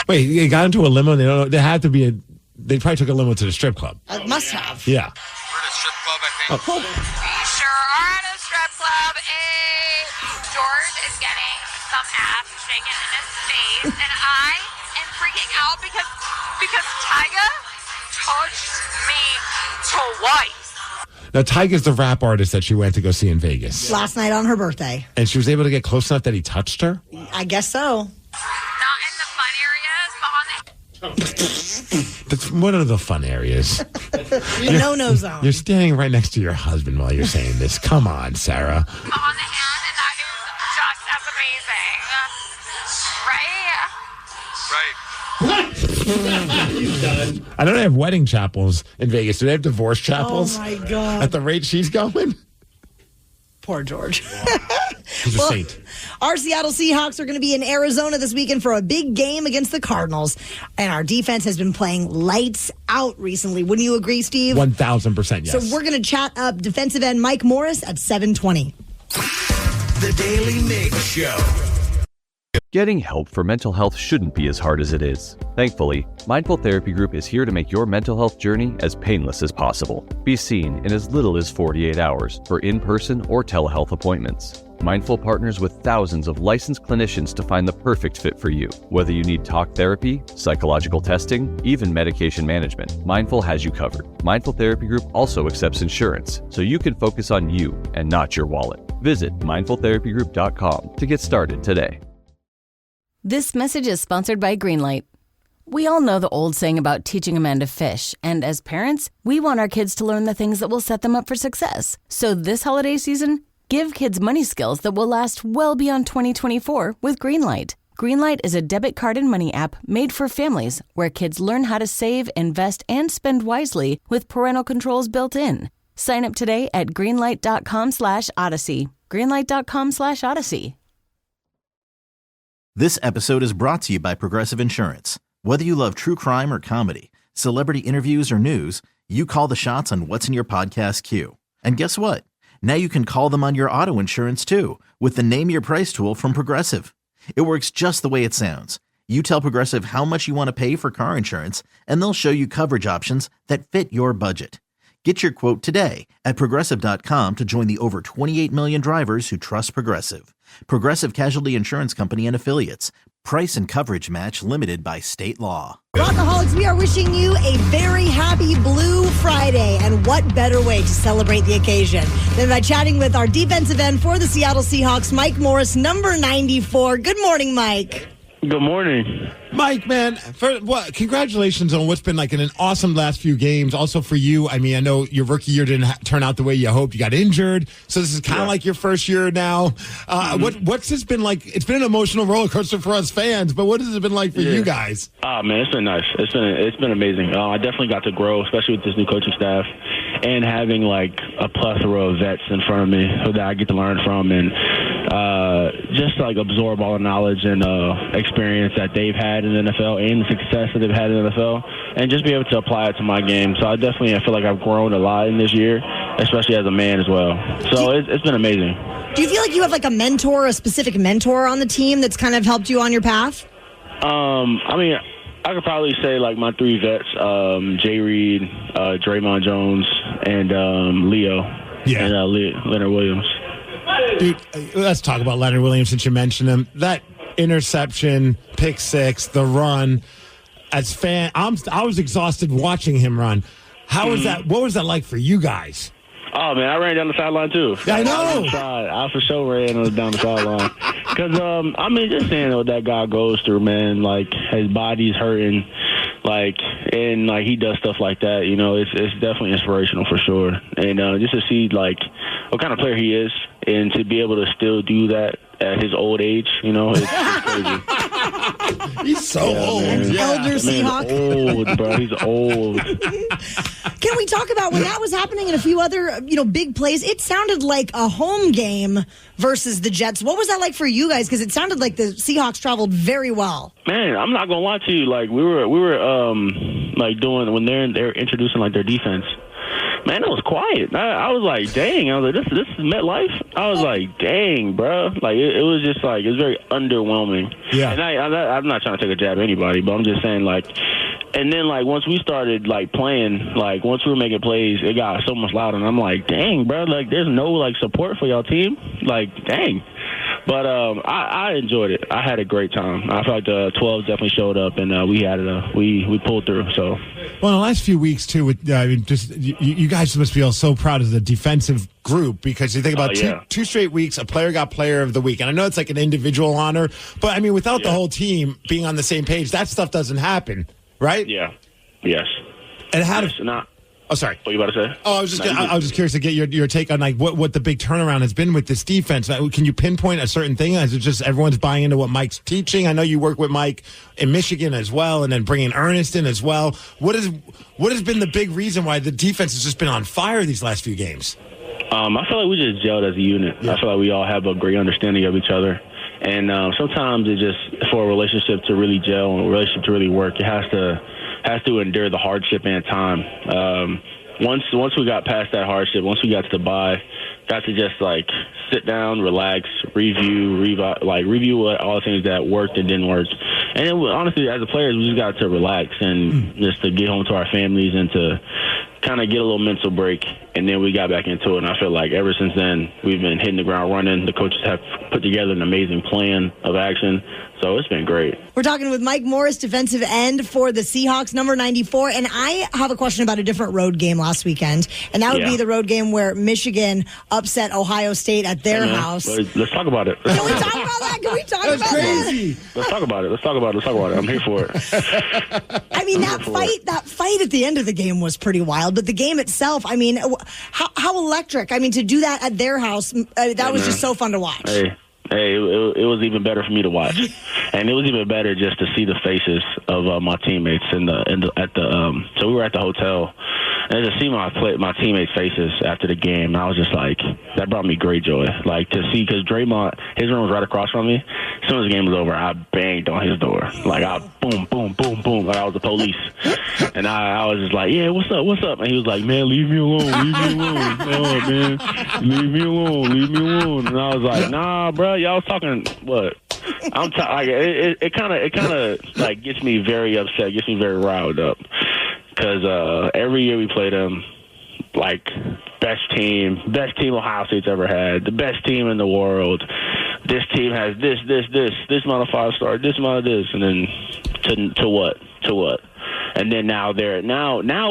Wait, they got into a limo? They don't know. They had to be they probably took a limo to the strip club. Must have. Yeah. We're at a strip club, I think. We sure are at a strip club. Hey, George is getting some ass shaken in his face, and I am freaking out because Tyga touched me twice. Now, Tyga's the rap artist that she went to go see in Vegas. Last night on her birthday. And she was able to get close enough that he touched her? I guess so. Not in the fun areas, but on the... That's one of the fun areas. No zone. You're standing right next to your husband while you're saying this. Come on, Sarah. On the hand, and that is just as amazing. Right? I know they have wedding chapels in Vegas. Do they have divorce chapels? Oh, my God. At the rate she's going? Poor George. He's a saint. Our Seattle Seahawks are going to be in Arizona this weekend for a big game against the Cardinals. And our defense has been playing lights out recently. Wouldn't you agree, Steve? 1,000% yes. So we're going to chat up defensive end Mike Morris at 7:20. The Daily Migs Show. Getting help for mental health shouldn't be as hard as it is. Thankfully, Mindful Therapy Group is here to make your mental health journey as painless as possible. Be seen in as little as 48 hours for in-person or telehealth appointments. Mindful partners with thousands of licensed clinicians to find the perfect fit for you. Whether you need talk therapy, psychological testing, even medication management, Mindful has you covered. Mindful Therapy Group also accepts insurance, so you can focus on you and not your wallet. Visit mindfultherapygroup.com to get started today. This message is sponsored by Greenlight. We all know the old saying about teaching a man to fish, and as parents, we want our kids to learn the things that will set them up for success. So this holiday season, give kids money skills that will last well beyond 2024 with Greenlight. Greenlight is a debit card and money app made for families where kids learn how to save, invest, and spend wisely with parental controls built in. Sign up today at greenlight.com/Odyssey. Greenlight.com/Odyssey. This episode is brought to you by Progressive Insurance. Whether you love true crime or comedy, celebrity interviews or news, you call the shots on what's in your podcast queue. And guess what? Now you can call them on your auto insurance too with the Name Your Price tool from Progressive. It works just the way it sounds. You tell Progressive how much you want to pay for car insurance, and they'll show you coverage options that fit your budget. Get your quote today at Progressive.com to join the over 28 million drivers who trust Progressive. Progressive Casualty Insurance Company and Affiliates. Price and coverage match limited by state law. Rockaholics, we are wishing you a very happy Blue Friday. And what better way to celebrate the occasion than by chatting with our defensive end for the Seattle Seahawks, Mike Morris, number 94. Good morning, Mike. Good morning. Mike, man, congratulations on what's been like an awesome last few games. Also for you, I mean, I know your rookie year didn't turn out the way you hoped. You got injured. So this is kind of like your first year now. What's this been like? It's been an emotional roller coaster for us fans, but what has it been like for you guys? Oh, man, it's been nice. It's been amazing. I definitely got to grow, especially with this new coaching staff and having like a plethora of vets in front of me that I get to learn from and just like absorb all the knowledge and experience that they've had in the NFL and the success that they've had in the NFL and just be able to apply it to my game. So I feel like I've grown a lot in this year, especially as a man as well. So it's been amazing. Do you feel like you have like a specific mentor on the team that's kind of helped you on your path? I mean, I could probably say like my three vets, Jay Reed, Draymond Jones, and Leo, and Leonard Williams. Dude, let's talk about Leonard Williams since you mentioned him. That interception, pick six, the run. I was exhausted watching him run. How was that? What was that like for you guys? Oh, man, I ran down the sideline, too. I know. I for sure ran down the sideline. Because, I mean, just seeing what that guy goes through, man, like, his body's hurting, like, and, like, he does stuff like that, you know, it's definitely inspirational for sure. And just to see, like, what kind of player he is and to be able to still do that at his old age, you know, it's crazy. He's so old. Elder Seahawk. Old, bro. He's old. Can we talk about when that was happening and a few other, big plays? It sounded like a home game versus the Jets. What was that like for you guys? Because it sounded like the Seahawks traveled very well. Man, I'm not gonna lie to you. Like we were like doing when they're introducing like their defense. Man, it was quiet. I was like, dang. I was like, this is MetLife? I was like, dang, bro. Like, it was just like, it was very underwhelming. Yeah. And I'm not trying to take a jab at anybody, but I'm just saying, like, and then, like, once we started, like, playing, like, once we were making plays, it got so much louder. And I'm like, dang, bro, like, there's no, like, support for y'all team. Like, dang. But I enjoyed it. I had a great time. I felt like the 12 definitely showed up, and we pulled through. So, well, in the last few weeks too, with you guys must feel so proud as a defensive group because you think about two straight weeks, a player got Player of the Week, and I know it's like an individual honor, but I mean, without the whole team being on the same page, that stuff doesn't happen, right? Yeah. Yes. And how yes, Oh, sorry. What are you about to say? Oh, I was just curious to get your take on like what the big turnaround has been with this defense. Can you pinpoint a certain thing? Is it just everyone's buying into what Mike's teaching? I know you work with Mike in Michigan as well, and then bringing Ernest in as well. What has been the big reason why the defense has just been on fire these last few games? I feel like we just gelled as a unit. Yeah. I feel like we all have a great understanding of each other. And sometimes it just, for a relationship to really gel and a relationship to really work, it has to endure the hardship and time. Once we got past that hardship, once we got to the bye, got to just like sit down, relax, review what all the things that worked and didn't work. And then, honestly, as a players, we just got to relax and just to get home to our families and to kind of get a little mental break. And then we got back into it. And I feel like ever since then, we've been hitting the ground running. The coaches have put together an amazing plan of action. So it's been great. We're talking with Mike Morris, defensive end for the Seahawks, number 94. And I have a question about a different road game last weekend. And that would be the road game where Michigan upset Ohio State at their house. Let's talk about it. Can we talk about that? Can we talk about that? Let's talk about it. I'm here for it. I mean, that fight at the end of the game was pretty wild. But the game itself, I mean, how electric. I mean, to do that at their house, that was just so fun to watch. Hey, it was even better for me to watch, and it was even better just to see the faces of my teammates so we were at the hotel, and to see my teammates' faces after the game, and I was just like, that brought me great joy. Like to see, because Draymond, his room was right across from me. As soon as the game was over, I banged on his door, like I boom, boom, boom, boom, like I was the police, and I was just like, yeah, what's up? And he was like, man, leave me alone, oh man, leave me alone, and I was like, nah, bro. Y'all was talking what? It kind of like gets me very upset, gets me very riled up, because every year we play them, like best team Ohio State's ever had, the best team in the world. This team has this amount of 5-star, this amount of this, and then to what? And then now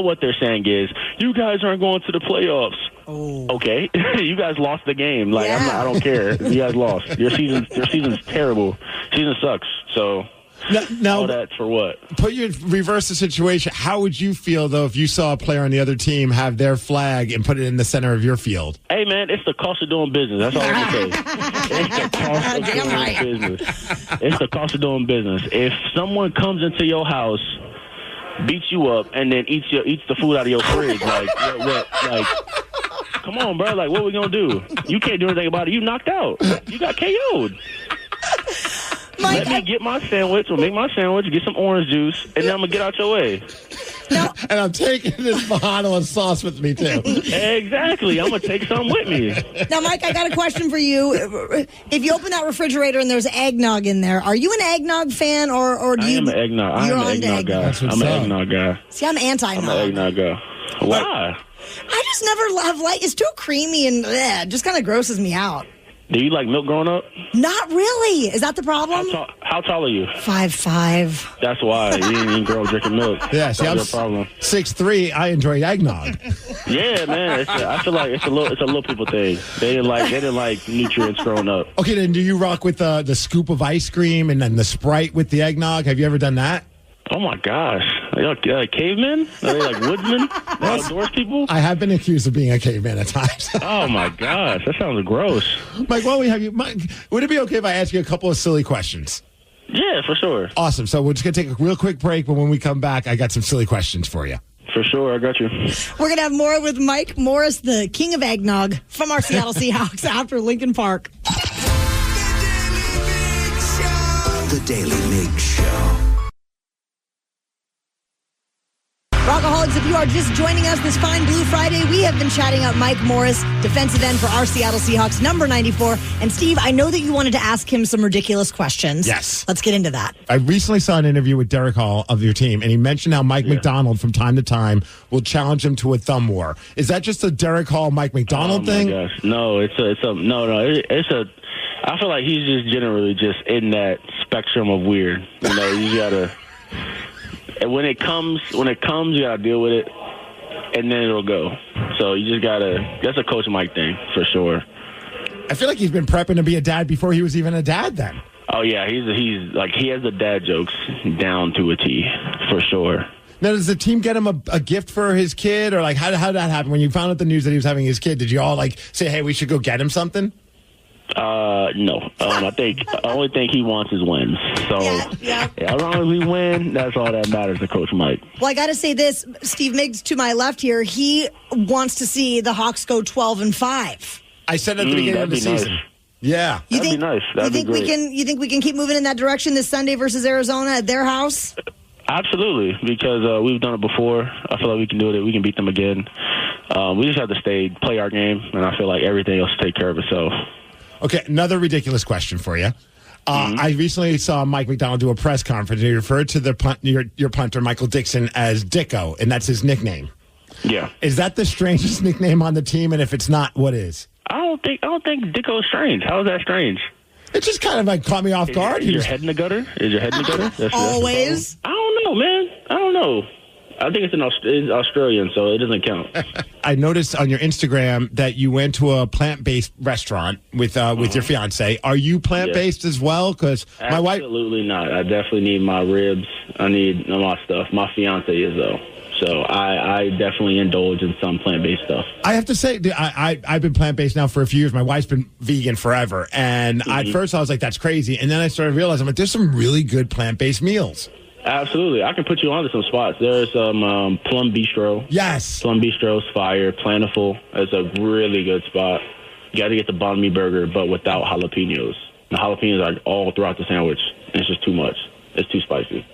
what they're saying is, you guys aren't going to the playoffs. Oh. Okay, you guys lost the game. Like I don't care. You guys lost. Your season's terrible. Season sucks. So now all that for what? Reverse the situation. How would you feel though if you saw a player on the other team have their flag and put it in the center of your field? Hey man, it's the cost of doing business. That's all I can say. It's the cost of doing business. It's the cost of doing business. If someone comes into your house, beats you up, and then eats the food out of your fridge, like what? Like, come on, bro. Like, what are we gonna do? You can't do anything about it. You knocked out. You got KO'd. Let me get my sandwich, or make my sandwich, get some orange juice, and then I'm gonna get out your way. And I'm taking this bottle of sauce with me too. Exactly. I'm gonna take some with me. Now, Mike, I got a question for you. If you open that refrigerator and there's eggnog in there, are you an eggnog fan, or do you? I am an eggnog. I'm an eggnog guy. I'm an eggnog guy. See, I'm anti-nog. I'm an eggnog guy. Why? I just never have it's too creamy and it just kind of grosses me out. Do you like milk growing up? Not really. Is that the problem? How tall are you? 5'5". That's why you didn't even grow up drinking milk. Yeah, see, I'm your problem. 6'3". I enjoy eggnog. Yeah, man. I feel like it's a little people thing. They didn't like nutrients growing up. Okay, then do you rock with the scoop of ice cream and then the Sprite with the eggnog? Have you ever done that? Oh my gosh! Are they like cavemen? Are they like woodsmen? Outdoors people? I have been accused of being a caveman at times. Oh my gosh, that sounds gross. Mike, why don't we have you? Mike, would it be okay if I ask you a couple of silly questions? Yeah, for sure. Awesome. So we're just gonna take a real quick break, but when we come back, I got some silly questions for you. For sure, I got you. We're going to have more with Mike Morris, the king of eggnog, from our Seattle Seahawks after Lincoln Park. The Daily Migs Show. Rockaholics, if you are just joining us this fine Blue Friday, we have been chatting up Mike Morris, defensive end for our Seattle Seahawks, number 94. And Steve, I know that you wanted to ask him some ridiculous questions. Yes. Let's get into that. I recently saw an interview with Derek Hall of your team, and he mentioned how Mike McDonald from time to time will challenge him to a thumb war. Is that just a Derek Hall, Mike McDonald thing? Oh my gosh. No, it's a I feel like he's just generally just in that spectrum of weird. You know, you gotta. And when it comes, you gotta deal with it, and then it'll go. So you just gotta. That's a Coach Mike thing for sure. I feel like he's been prepping to be a dad before he was even a dad. Then. Oh yeah, he's like he has the dad jokes down to a T for sure. Now, does the team get him a gift for his kid, or like how did that happen? When you found out the news that he was having his kid, did you all like say, "Hey, we should go get him something"? No. I only think he wants his wins. So as long as we win, that's all that matters to Coach Mike. Well, I got to say this, Steve Migs to my left here, he wants to see the Hawks go 12-5. I said at the beginning of the season. Nice. Yeah. That'd be nice. That'd be great. You think we can keep moving in that direction this Sunday versus Arizona at their house? Absolutely, because we've done it before. I feel like we can do it. We can beat them again. We just have to play our game, and I feel like everything else will take care of itself. Okay, another ridiculous question for you. I recently saw Mike McDonald do a press conference. He referred to your punter, Michael Dixon, as Dicko, and that's his nickname. Yeah. Is that the strangest nickname on the team? And if it's not, what is? I don't think Dicko is strange. How is that strange? It just kind of like caught me off guard. Is your head in the gutter? Always. I don't know, man. I don't know. I think it's Australian, so it doesn't count. I noticed on your Instagram that you went to a plant-based restaurant with your fiance. Are you plant-based as well? Because my wife. Absolutely not. I definitely need my ribs. I need my stuff. My fiance is though. So I definitely indulge in some plant-based stuff. I have to say, I've been plant-based now for a few years. My wife's been vegan forever. And at first I was like, that's crazy. And then I started realizing, there's some really good plant-based meals. Absolutely. I can put you on to some spots. There's Plum Bistro. Yes. Plum Bistro's fire. Plentiful. It's a really good spot. You got to get the banh mi burger, but without jalapenos. The jalapenos are all throughout the sandwich. And it's just too much. It's too spicy.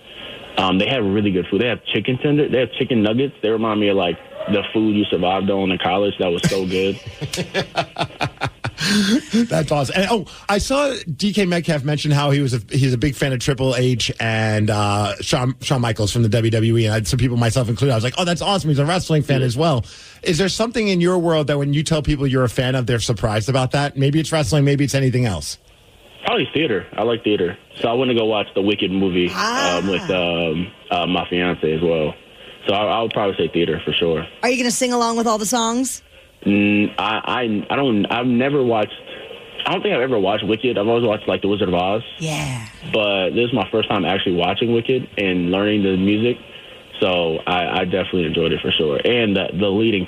They have really good food. They have chicken tenders. They have chicken nuggets. They remind me of like the food you survived on in college. That was so good. That's awesome. And I saw DK Metcalf mention how he's a big fan of Triple H and Shawn Michaels from the WWE, and I had some people, myself included. I was like, oh, that's awesome. He's a wrestling fan as well. Is there something in your world that when you tell people you're a fan of, they're surprised about that? Maybe it's wrestling, maybe it's anything else. Probably theater. I like theater. So I went to go watch the Wicked movie with my fiance as well. So I would probably say theater for sure. Are you going to sing along with all the songs? I've never watched. I don't think I've ever watched Wicked. I've always watched like The Wizard of Oz. Yeah. But this is my first time actually watching Wicked and learning the music. So I definitely enjoyed it for sure. And the leading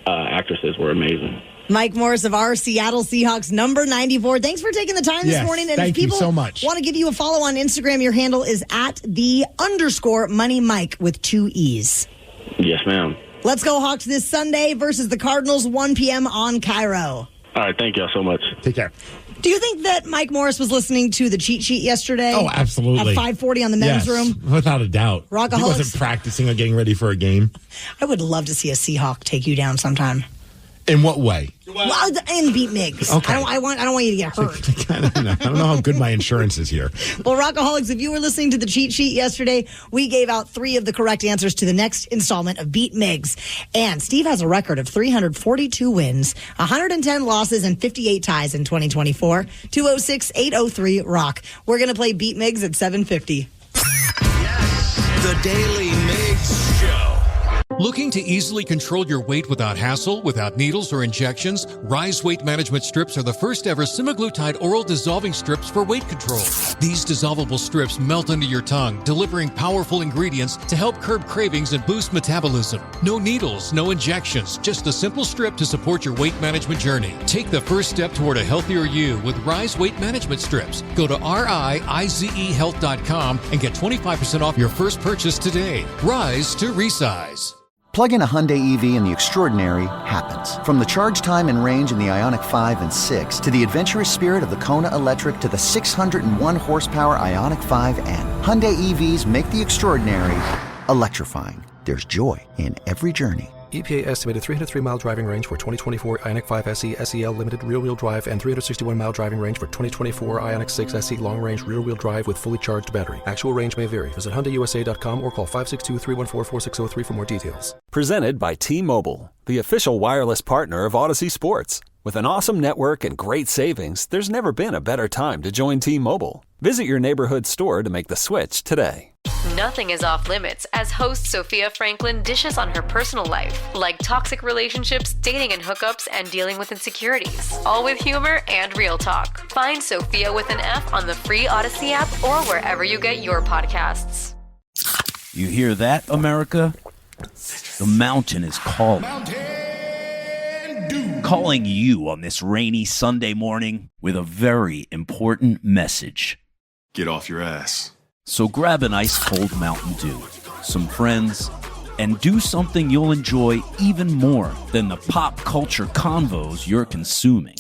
actresses were amazing. Mike Morris of our Seattle Seahawks, number 94. Thanks for taking the time this morning. And thank you so much. Want to give you a follow on Instagram, your handle is @the_Money Mike with 2 E's. Yes, ma'am. Let's go Hawks this Sunday versus the Cardinals, 1 p.m. on Cairo. All right, thank y'all so much. Take care. Do you think that Mike Morris was listening to the cheat sheet yesterday? Oh, absolutely. At 5:40 on the men's room? Without a doubt. Rockaholics. He wasn't practicing or getting ready for a game. I would love to see a Seahawk take you down sometime. In what way? Well, and beat Migs. Okay. I don't want you to get hurt. I don't know how good my insurance is here. Well, Rockaholics, if you were listening to the cheat sheet yesterday, we gave out 3 of the correct answers to the next installment of Beat Migs. And Steve has a record of 342 wins, 110 losses, and 58 ties in 2024. 206-803-ROCK. We're going to play Beat Migs at 7:50. The Daly Migs Show. Looking to easily control your weight without hassle, without needles or injections? Rise Weight Management Strips are the first ever semaglutide oral dissolving strips for weight control. These dissolvable strips melt under your tongue, delivering powerful ingredients to help curb cravings and boost metabolism. No needles, no injections, just a simple strip to support your weight management journey. Take the first step toward a healthier you with Rise Weight Management Strips. Go to rizehealth.com and get 25% off your first purchase today. Rise to resize. Plug in a Hyundai EV and the extraordinary happens. From the charge time and range in the Ioniq 5 and 6 to the adventurous spirit of the Kona Electric to the 601 horsepower Ioniq 5N. Hyundai EVs make the extraordinary electrifying. There's joy in every journey. EPA estimated 303-mile driving range for 2024 Ioniq 5 SE SEL Limited rear-wheel drive and 361-mile driving range for 2024 Ioniq 6 SE long-range rear-wheel drive with fully charged battery. Actual range may vary. Visit HyundaiUSA.com or call 562-314-4603 for more details. Presented by T-Mobile, the official wireless partner of Odyssey Sports. With an awesome network and great savings, there's never been a better time to join T-Mobile. Visit your neighborhood store to make the switch today. Nothing is off limits as host Sophia Franklin dishes on her personal life, like toxic relationships, dating and hookups, and dealing with insecurities. All with humor and real talk. Find Sophia with an F on the free Odyssey app or wherever you get your podcasts. You hear that, America? The mountain is calling. Calling you on this rainy Sunday morning with a very important message. Get off your ass. So grab an ice-cold Mountain Dew, some friends, and do something you'll enjoy even more than the pop culture convos you're consuming.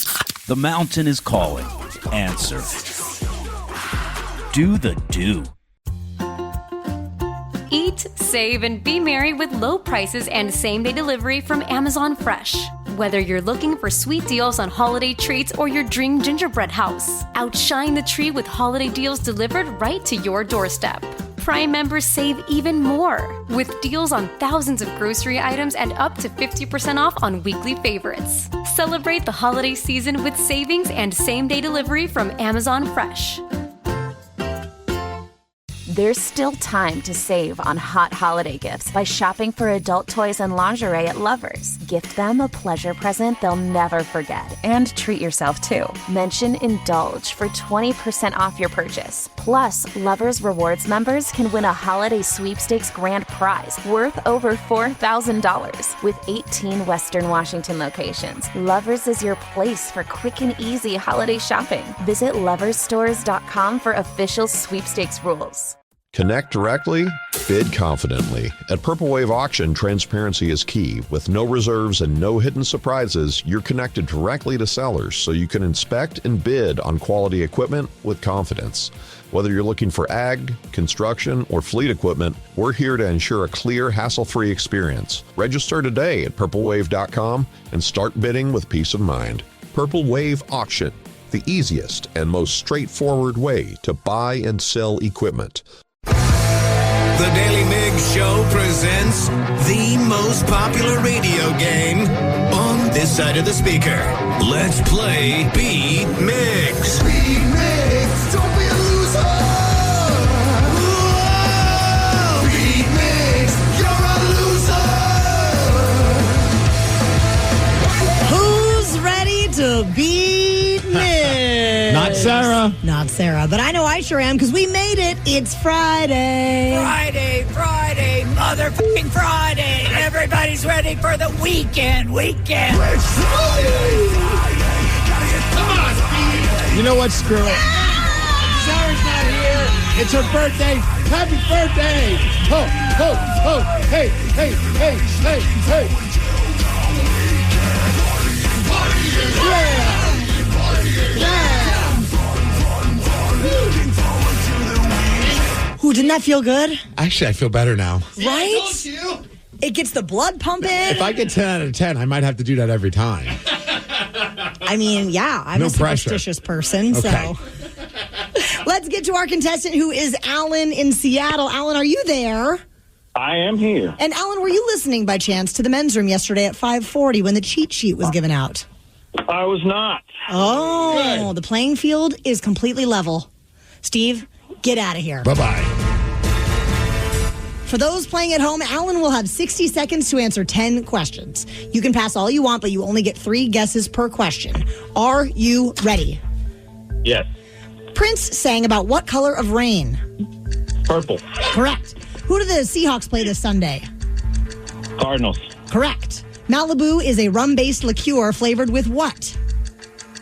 The mountain is calling. Answer. Do the do. Eat, Eat, save, and be merry with low prices and same-day delivery from Amazon Fresh. Whether you're looking for sweet deals on holiday treats or your dream gingerbread house, outshine the tree with holiday deals delivered right to your doorstep. Prime members save even more with deals on thousands of grocery items and up to 50% off on weekly favorites. Celebrate the holiday season with savings and same-day delivery from Amazon Fresh. There's still time to save on hot holiday gifts by shopping for adult toys and lingerie at Lovers. Gift them a pleasure present they'll never forget, and treat yourself too. Mention Indulge for 20% off your purchase. Plus, Lovers Rewards members can win a holiday sweepstakes grand prize worth over $4,000 with 18 Western Washington locations. Lovers is your place for quick and easy holiday shopping. Visit loversstores.com for official sweepstakes rules. Connect directly, bid confidently. At Purple Wave Auction, transparency is key. With no reserves and no hidden surprises, you're connected directly to sellers so you can inspect and bid on quality equipment with confidence. Whether you're looking for ag, construction, or fleet equipment, we're here to ensure a clear, hassle-free experience. Register today at purplewave.com and start bidding with peace of mind. Purple Wave Auction, the easiest and most straightforward way to buy and sell equipment. The Daly Migs Show presents the most popular radio game on this side of the speaker. Let's play Beat Migs. Beat Migs, don't be a loser. Whoa! Beat Migs, you're a loser. Who's ready to beat Migs? Not Sarah. Not Sarah, but I know I sure am because we made it. It's Friday. Friday, motherfucking Friday. Everybody's ready for the weekend. Come on, Steve. You know what? Screw it. Sarah's not here. It's her birthday. Happy birthday. Ho, ho, ho. Hey, hey, hey, hey, hey. Yeah. Ooh, didn't that feel good? Actually, I feel better now. Right? It gets the blood pumping. If I get 10 out of 10, I might have to do that every time. I mean, yeah, I'm a superstitious person, Okay. so. Let's get to our contestant who is Alan in Seattle. Alan, are you there? I am here. And Alan, were you listening by chance to the men's room yesterday at 5:40 when the cheat sheet was given out? I was not. Oh, the playing field is completely level. Steve, get out of here. Bye-bye. For those playing at home, Alan will have 60 seconds to answer 10 questions. You can pass all you want, but you only get 3 guesses per question. Are you ready? Yes. Prince sang about what color of rain? Purple. Correct. Who do the Seahawks play this Sunday? Cardinals. Correct. Malibu is a rum-based liqueur flavored with what?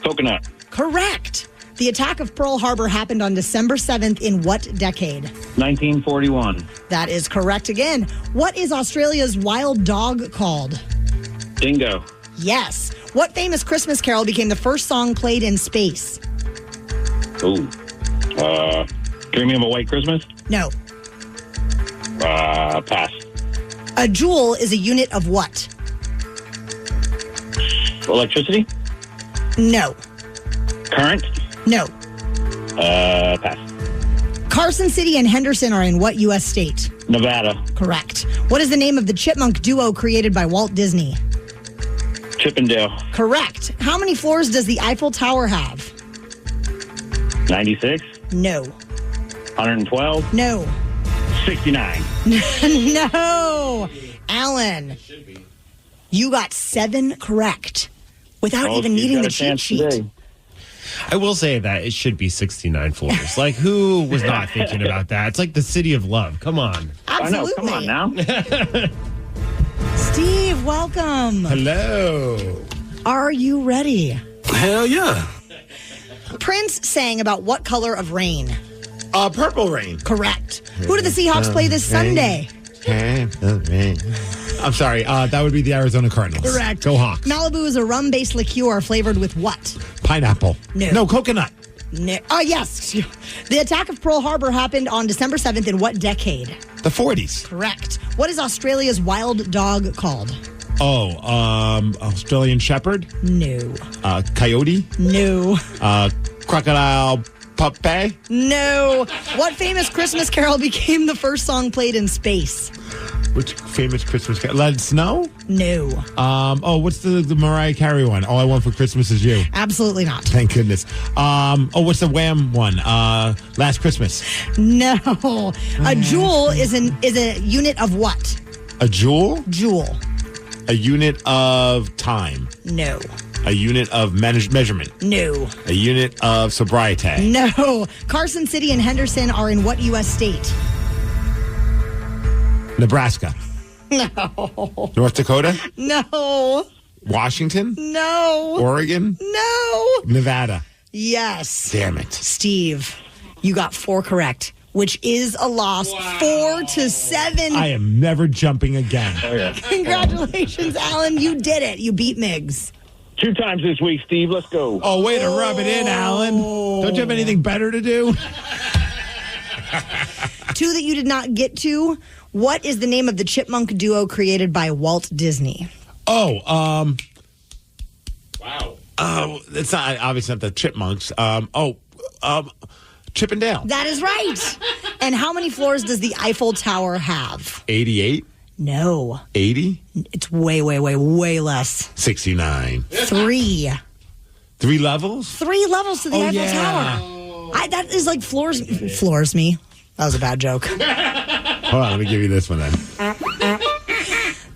Coconut. Correct. The attack of Pearl Harbor happened on December 7th in what decade? 1941. That is correct again. What is Australia's wild dog called? Dingo. Yes. What famous Christmas carol became the first song played in space? Ooh. Dreaming of a White Christmas? No. Pass. A joule is a unit of what? Electricity? No. Current? No. Pass. Carson City and Henderson are in what U.S. state? Nevada. Correct. What is the name of the chipmunk duo created by Walt Disney? Chippendale. Correct. How many floors does the Eiffel Tower have? 96. No. 112. No. 69. No. Alan, you got 7 correct without even needing the cheat sheet. Today. I will say that it should be 69 floors. Like, who was not thinking about that? It's like the city of love. Come on. Absolutely. I know. Come on now. Steve, welcome. Hello. Are you ready? Hell yeah. Prince sang about what color of rain? Purple rain. Correct. Who do the Seahawks play this Sunday? I'm sorry. That would be the Arizona Cardinals. Correct. Go Hawks. Malibu is a rum-based liqueur flavored with what? Pineapple. No. No, coconut. Yes. The attack of Pearl Harbor happened on December 7th in what decade? The 40s. Correct. What is Australia's wild dog called? Australian Shepherd? No. Coyote? No. Crocodile puppy? No. What famous Christmas carol became the first song played in space? Which famous Christmas carol? Let It Snow? No. What's the Mariah Carey one? All I Want for Christmas Is You. Absolutely not. Thank goodness. What's the Wham one? Last Christmas. No. A joule is a unit of what? A jewel? Joule. A unit of time. No. A unit of measurement. No. A unit of sobriety. No. Carson City and Henderson are in what U.S. state? Nebraska. No. North Dakota? No. Washington? No. Oregon? No. Nevada. Yes. Damn it. Steve, you got 4 correct, which is a loss. 4-7. I am never jumping again. Oh, yeah. Congratulations, Alan. You did it. You beat Migs. 2 times this week, Steve. Let's go. Oh, way to rub it in, Alan. Don't you have anything better to do? 2 that you did not get to. What is the name of the chipmunk duo created by Walt Disney? Wow. It's not obviously not the Chipmunks. Chip and Dale. That is right. And how many floors does the Eiffel Tower have? 88? No. 80? It's way, way, way, way less. 69. 3. 3 levels? 3 levels to the Eiffel Tower. That is like floors me. That was a bad joke. Hold on, let me give you this one then.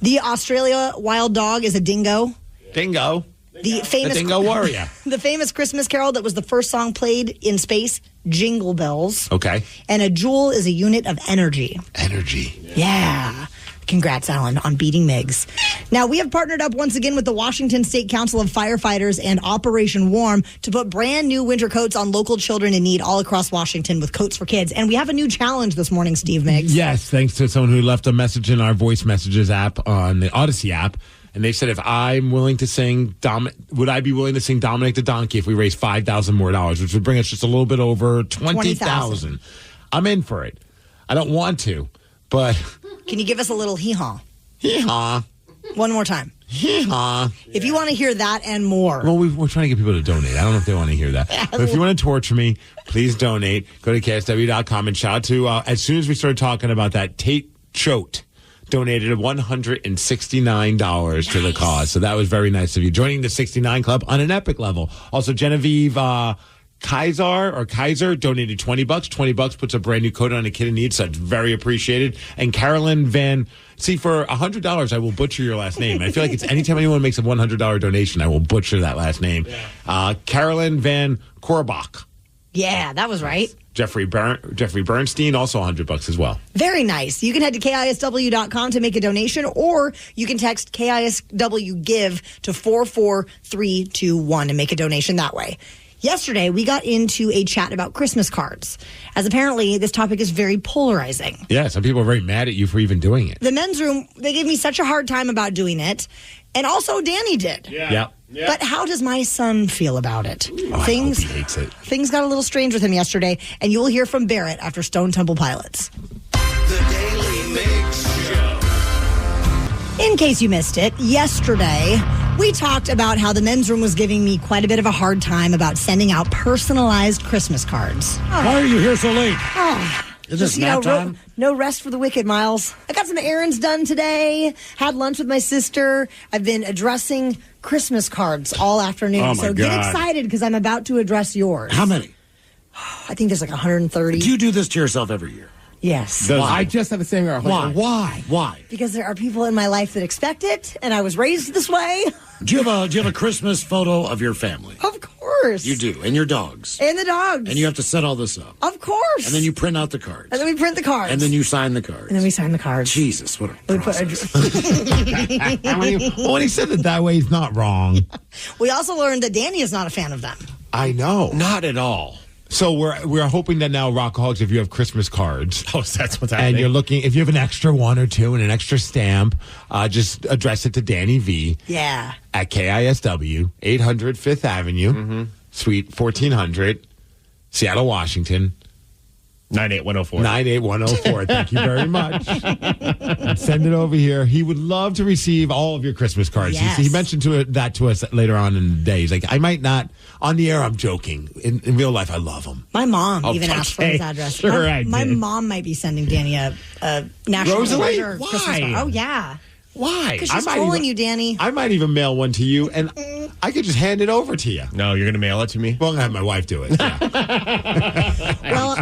The Australia wild dog is a dingo. Dingo. The famous Dingo Warrior. The famous Christmas carol that was the first song played in space, Jingle Bells. Okay. And a joule is a unit of energy. Energy. Yeah. Congrats, Alan, on beating Migs. Now, we have partnered up once again with the Washington State Council of Firefighters and Operation Warm to put brand new winter coats on local children in need all across Washington with Coats for Kids. And we have a new challenge this morning, Steve Migs. Yes, thanks to someone who left a message in our voice messages app on the Odyssey app. And they said, if I'm willing to sing, would I be willing to sing Dominic the Donkey if we raise $5,000 more, which would bring us just a little bit over $20,000. I'm in for it. I don't want to, but... Can you give us a little hee-haw? Hee-haw. One more time. Hee-haw. If you want to hear that and more. Well, we're trying to get people to donate. I don't know if they want to hear that. But if you want to torture me, please donate. Go to KSW.com and shout out to, as soon as we started talking about that, Tate Choate donated $169 to the cause. So that was very nice of you. Joining the 69 Club on an epic level. Also, Genevieve Kaiser donated $20. $20 puts a brand new coat on a kid in need, so it's very appreciated. And Carolyn Van, for $100, I will butcher your last name. I feel like it's anytime anyone makes a $100 donation, I will butcher that last name. Carolyn Van Korbach. Yeah, that was right. Jeffrey Bernstein, also $100 as well. Very nice. You can head to KISW.com to make a donation, or you can text KISW Give to 44321 and make a donation that way. Yesterday, we got into a chat about Christmas cards, as apparently this topic is very polarizing. Yeah, some people are very mad at you for even doing it. The men's room, they gave me such a hard time about doing it, and also Danny did. Yeah. But how does my son feel about it? I hope he hates it. Things got a little strange with him yesterday, and you will hear from Barrett after Stone Temple Pilots. The Daily Migs Show. In case you missed it, yesterday we talked about how the men's room was giving me quite a bit of a hard time about sending out personalized Christmas cards. Why are you here so late? Is it nap time? No rest for the wicked, Miles. I got some errands done today, had lunch with my sister. I've been addressing Christmas cards all afternoon. Oh, my so get God. excited because I'm about to address yours. How many? I think there's like 130. Do you do this to yourself every year? Yes. I just have the same error. Why? Because there are people in my life that expect it, and I was raised this way. Do you have a Christmas photo of your family? Of course. You do, and your dogs. And the dogs. And you have to set all this up. Of course. And then you print out the cards. And then we print the cards. And then you sign the cards. And then we sign the cards. Jesus, what a process. When he said it that way, he's not wrong. We also learned that Danny is not a fan of them. I know. Not at all. So we're hoping that now, Rockaholics, if you have Christmas cards, that's what's happening. and you're looking, if you have an extra one or two and an extra stamp, just address it to Danny V. Yeah. At KISW, 800 5th Avenue, Suite 1400, Seattle, Washington. 98104. 98104. Thank you very much. Send it over here. He would love to receive all of your Christmas cards. Yes. He mentioned that to us later on in the day. He's like, I might not, on the air, I'm joking. In real life, I love him. My mom Oh, even asked for his address. Sure, I my did. mom might be sending Danny a National Rosalie? Treasure Christmas Why? card. Oh, yeah. Why? Because I she's might trolling even- you, Danny. I might even mail one to you, and I could just hand it over to you. No, you're going to mail it to me? Well, I'm going to have my wife do it. Yeah. Well,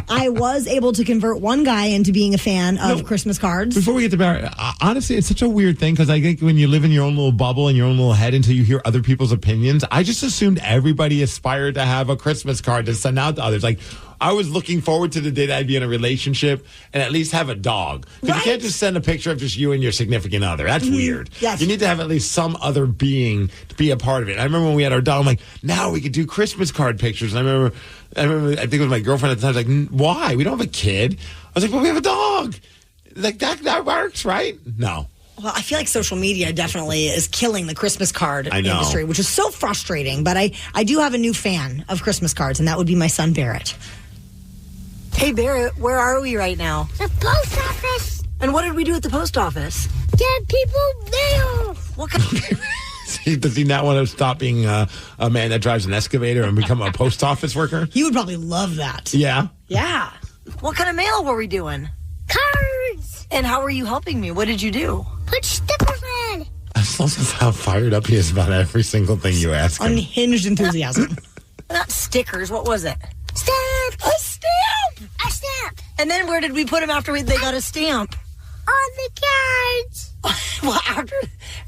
I was able to convert one guy into being a fan of Christmas cards. Before we get to Barry, honestly, it's such a weird thing because I think when you live in your own little bubble in your own little head until you hear other people's opinions, I just assumed everybody aspired to have a Christmas card to send out to others. Like, I was looking forward to the day that I'd be in a relationship and at least have a dog. Because you can't just send a picture of just you and your significant other. That's weird. Yes. You need to have at least some other being to be a part of it. I remember when we had our dog, I'm like, now we could do Christmas card pictures. And I think it was my girlfriend at the time, was like, why? We don't have a kid. I was like, well, we have a dog. Like, that works, right? No. Well, I feel like social media definitely is killing the Christmas card I know. industry, which is so frustrating. But I do have a new fan of Christmas cards, and that would be my son, Barrett. Hey, Barrett, where are we right now? The post office. And what did we do at the post office? Get people mail. What kind of... Does he not want to stop being a man that drives an excavator and become a post office worker? He would probably love that. Yeah. Yeah. What kind of mail were we doing? Cards. And how were you helping me? What did you do? Put stickers in. I just love how fired up he is about every single thing you ask him. Unhinged enthusiasm. Not stickers. What was it? Stamp. A stamp. A stamp. And then where did we put him after they got a stamp? On the cards. Well,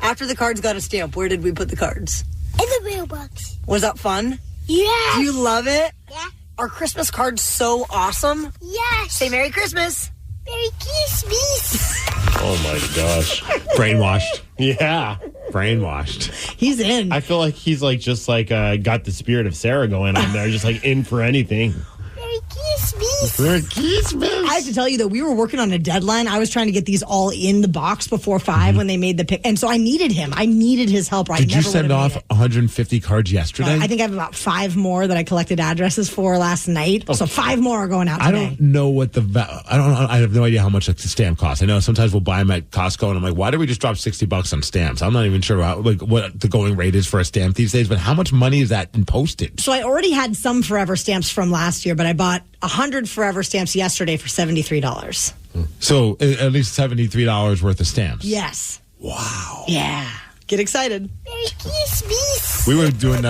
after the cards got a stamp, where did we put the cards? In the mailbox. Was that fun? Yes. Do you love it? Yeah. Are Christmas cards so awesome? Yes. Say Merry Christmas. Merry Christmas. Oh, my gosh. Brainwashed. Yeah. Brainwashed. He's in. I feel like he's like just like got the spirit of Sarah going on there, just like in for anything. Merry Christmas. Merry Christmas. I have to tell you, though, we were working on a deadline. I was trying to get these all in the box before 5 when they made the pick. And so I needed him. I needed his help. Did you send off 150 cards yesterday? I think I have about 5 more that I collected addresses for last night. So 5 more are going out today. I don't know what I have no idea how much the stamp costs. I know sometimes we'll buy them at Costco and I'm like, why did we just drop $60 on stamps? I'm not even sure what the going rate is for a stamp these days, but how much money is that in postage? So I already had some Forever stamps from last year, but I bought 100 Forever stamps yesterday for $73. So at least $73 worth of stamps. Yes. Wow. Yeah. Get excited. Merry Christmas. We were doing,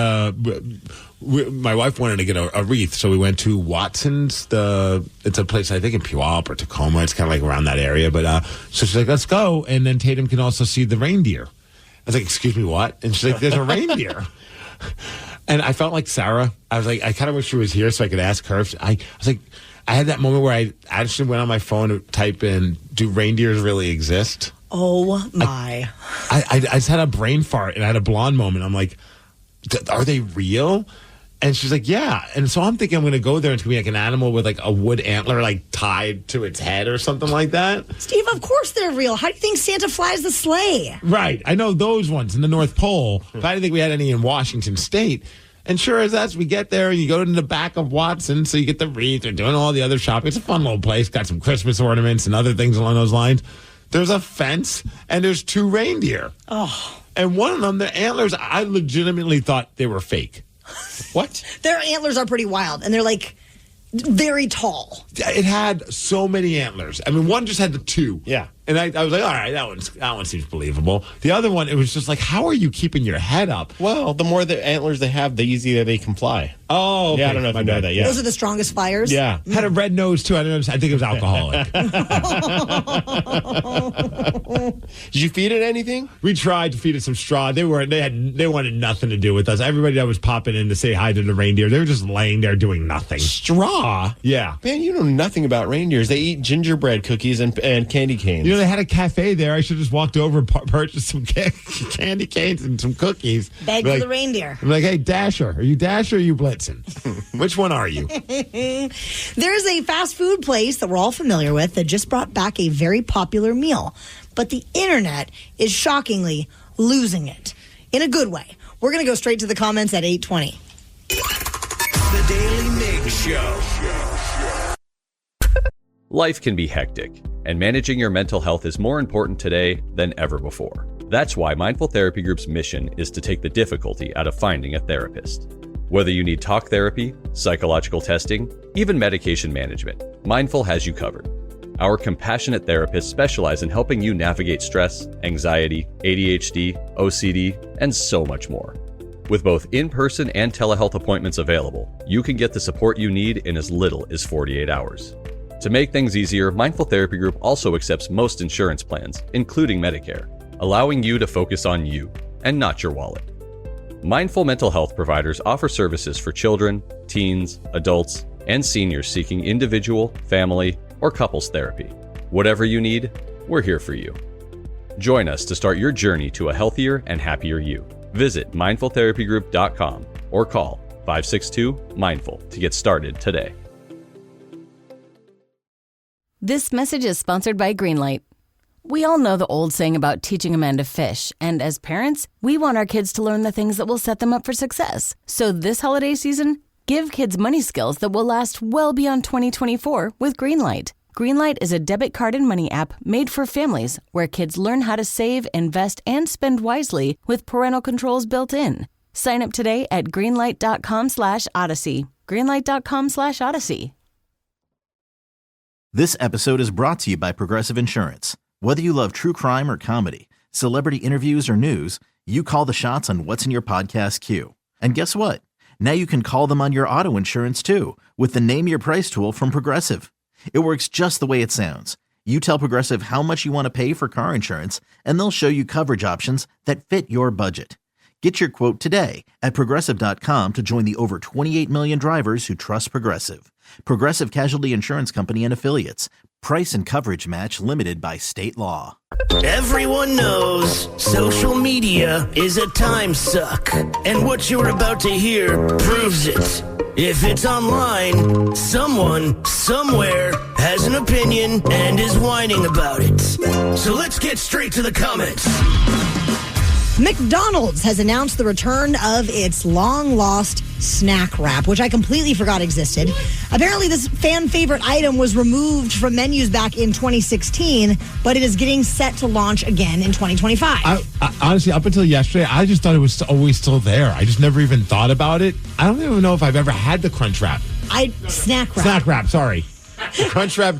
my wife wanted to get a wreath, so we went to Watson's. It's a place, I think, in Puyallup or Tacoma. It's kind of like around that area. But so she's like, let's go. And then Tatum can also see the reindeer. I was like, excuse me, what? And she's like, there's a reindeer. And I felt like Sarah. I was like, I kind of wish she was here so I could ask her. I was like, I had that moment where I actually went on my phone to type in, do reindeers really exist? Oh, my. I just had a brain fart and I had a blonde moment. I'm like, are they real? And she's like, yeah. And so I'm thinking I'm going to go there and it's going to be like an animal with like a wood antler like tied to its head or something like that. Steve, of course they're real. How do you think Santa flies the sleigh? Right. I know those ones in the North Pole. But I didn't think we had any in Washington State. And sure as that's, we get there and you go to the back of Watson, so you get the wreath. They're doing all the other shopping. It's a fun little place. Got some Christmas ornaments and other things along those lines. There's a fence and there's 2 reindeer. Oh. And one of them, the antlers, I legitimately thought they were fake. What? Their antlers are pretty wild, and they're like very tall. It had so many antlers. I mean, one just had the 2. Yeah. And I was like, all right, that one seems believable. The other one, it was just like, how are you keeping your head up? Well, the more the antlers they have, the easier they can fly. Oh, okay. Yeah, I don't know if you know that. Yeah. Those are the strongest flyers. Yeah. Had a red nose, too. I think it was alcoholic. Did you feed it anything? We tried to feed it some straw. They wanted nothing to do with us. Everybody that was popping in to say hi to the reindeer, they were just laying there doing nothing. Straw? Yeah. Man, you know nothing about reindeers. They eat gingerbread cookies and candy canes. You know, they had a cafe there. I should have just walked over and purchased some candy canes and some cookies. Beg for the reindeer. I'm like, hey, Dasher. Are you Dasher or are you Blitzen? Which one are you? There's a fast food place that we're all familiar with that just brought back a very popular meal. But the internet is shockingly losing it. In a good way. We're going to go straight to the comments at 8:20. The Daily Migs Show. Life can be hectic, and managing your mental health is more important today than ever before. That's why Mindful Therapy Group's mission is to take the difficulty out of finding a therapist. Whether you need talk therapy, psychological testing, even medication management, Mindful has you covered. Our compassionate therapists specialize in helping you navigate stress, anxiety, ADHD, OCD, and so much more. With both in-person and telehealth appointments available, you can get the support you need in as little as 48 hours. To make things easier, Mindful Therapy Group also accepts most insurance plans, including Medicare, allowing you to focus on you and not your wallet. Mindful mental health providers offer services for children, teens, adults, and seniors seeking individual, family, or couples therapy. Whatever you need, we're here for you. Join us to start your journey to a healthier and happier you. Visit mindfultherapygroup.com or call 562-MINDFUL to get started today. This message is sponsored by Greenlight. We all know the old saying about teaching a man to fish, and as parents, we want our kids to learn the things that will set them up for success. So this holiday season, give kids money skills that will last well beyond 2024 with Greenlight. Greenlight is a debit card and money app made for families where kids learn how to save, invest, and spend wisely with parental controls built in. Sign up today at greenlight.com/Odyssey. Greenlight.com/Odyssey. This episode is brought to you by Progressive Insurance. Whether you love true crime or comedy, celebrity interviews or news, you call the shots on what's in your podcast queue. And guess what? Now you can call them on your auto insurance too with the Name Your Price tool from Progressive. It works just the way it sounds. You tell Progressive how much you want to pay for car insurance, and they'll show you coverage options that fit your budget. Get your quote today at Progressive.com to join the over 28 million drivers who trust Progressive. Progressive Casualty Insurance Company and Affiliates. Price and coverage match limited by state law. Everyone knows social media is a time suck, and what you're about to hear proves it. If it's online, someone, somewhere, has an opinion and is whining about it. So let's get straight to the comments. McDonald's has announced the return of its long-lost snack wrap, which I completely forgot existed. Apparently, this fan favorite item was removed from menus back in 2016, but it is getting set to launch again in 2025. I honestly, up until yesterday, I just thought it was always still there. I just never even thought about it. I don't even know if I've ever had the Crunch Wrap. Snack wrap. Snack Wrap, sorry. The Crunch Wrap.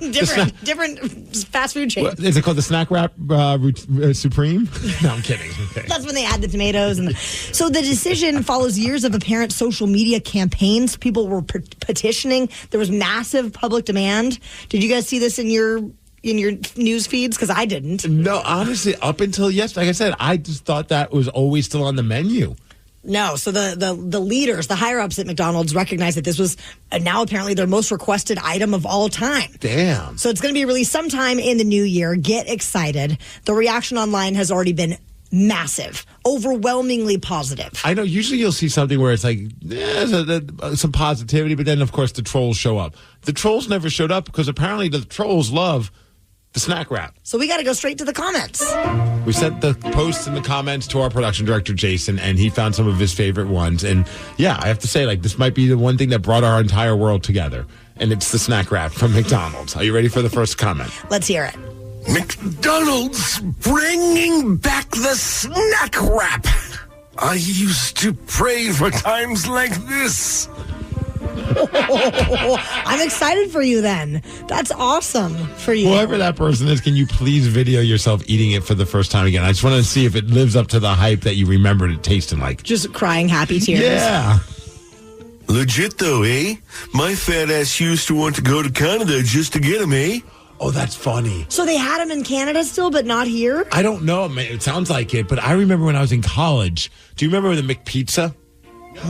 different fast food chain. Is it called the Snack Wrap Supreme? No, I'm kidding. Okay. That's when they add the tomatoes. So the decision follows years of apparent social media campaigns. People were petitioning. There was massive public demand. Did you guys see this in your news feeds? Because I didn't. No, honestly, up until yesterday, like I said, I just thought that was always still on the menu. No, so the leaders, the higher-ups at McDonald's recognized that this was now apparently their most requested item of all time. Damn. So it's going to be released sometime in the new year. Get excited. The reaction online has already been massive, overwhelmingly positive. I know usually you'll see something where it's like some positivity, but then, of course, the trolls show up. The trolls never showed up because apparently the trolls love the snack wrap. So we got to go straight to the comments. We sent the posts in the comments to our production director, Jason, and he found some of his favorite ones. And yeah, I have to say, this might be the one thing that brought our entire world together. And it's the snack wrap from McDonald's. Are you ready for the first comment? Let's hear it. McDonald's bringing back the snack wrap. I used to pray for times like this. I'm excited for you then. That's awesome for you. Whoever that person is, can you please video yourself eating it for the first time again? I just want to see if it lives up to the hype that you remembered it tasting like. Just crying happy tears. Yeah. Legit though, eh? My fat ass used to want to go to Canada just to get them, eh? Oh, that's funny. So they had them in Canada still, but not here? I don't know. It sounds like it, but I remember when I was in college. Do you remember the McPizza?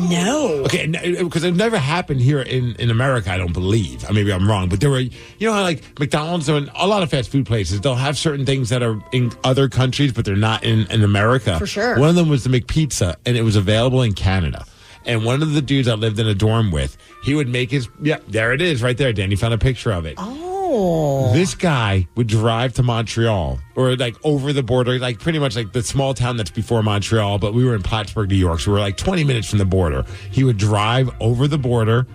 No. Okay, because it never happened here in America, I don't believe. Maybe I'm wrong, but there were, how like McDonald's and a lot of fast food places, they'll have certain things that are in other countries, but they're not in America. For sure. One of them was the McPizza, and it was available in Canada. And one of the dudes I lived in a dorm with, he would make there it is, right there, Danny found a picture of it. Oh. This guy would drive to Montreal or over the border, pretty much the small town that's before Montreal, but we were in Plattsburgh, New York, so we were 20 minutes from the border. He would drive over the border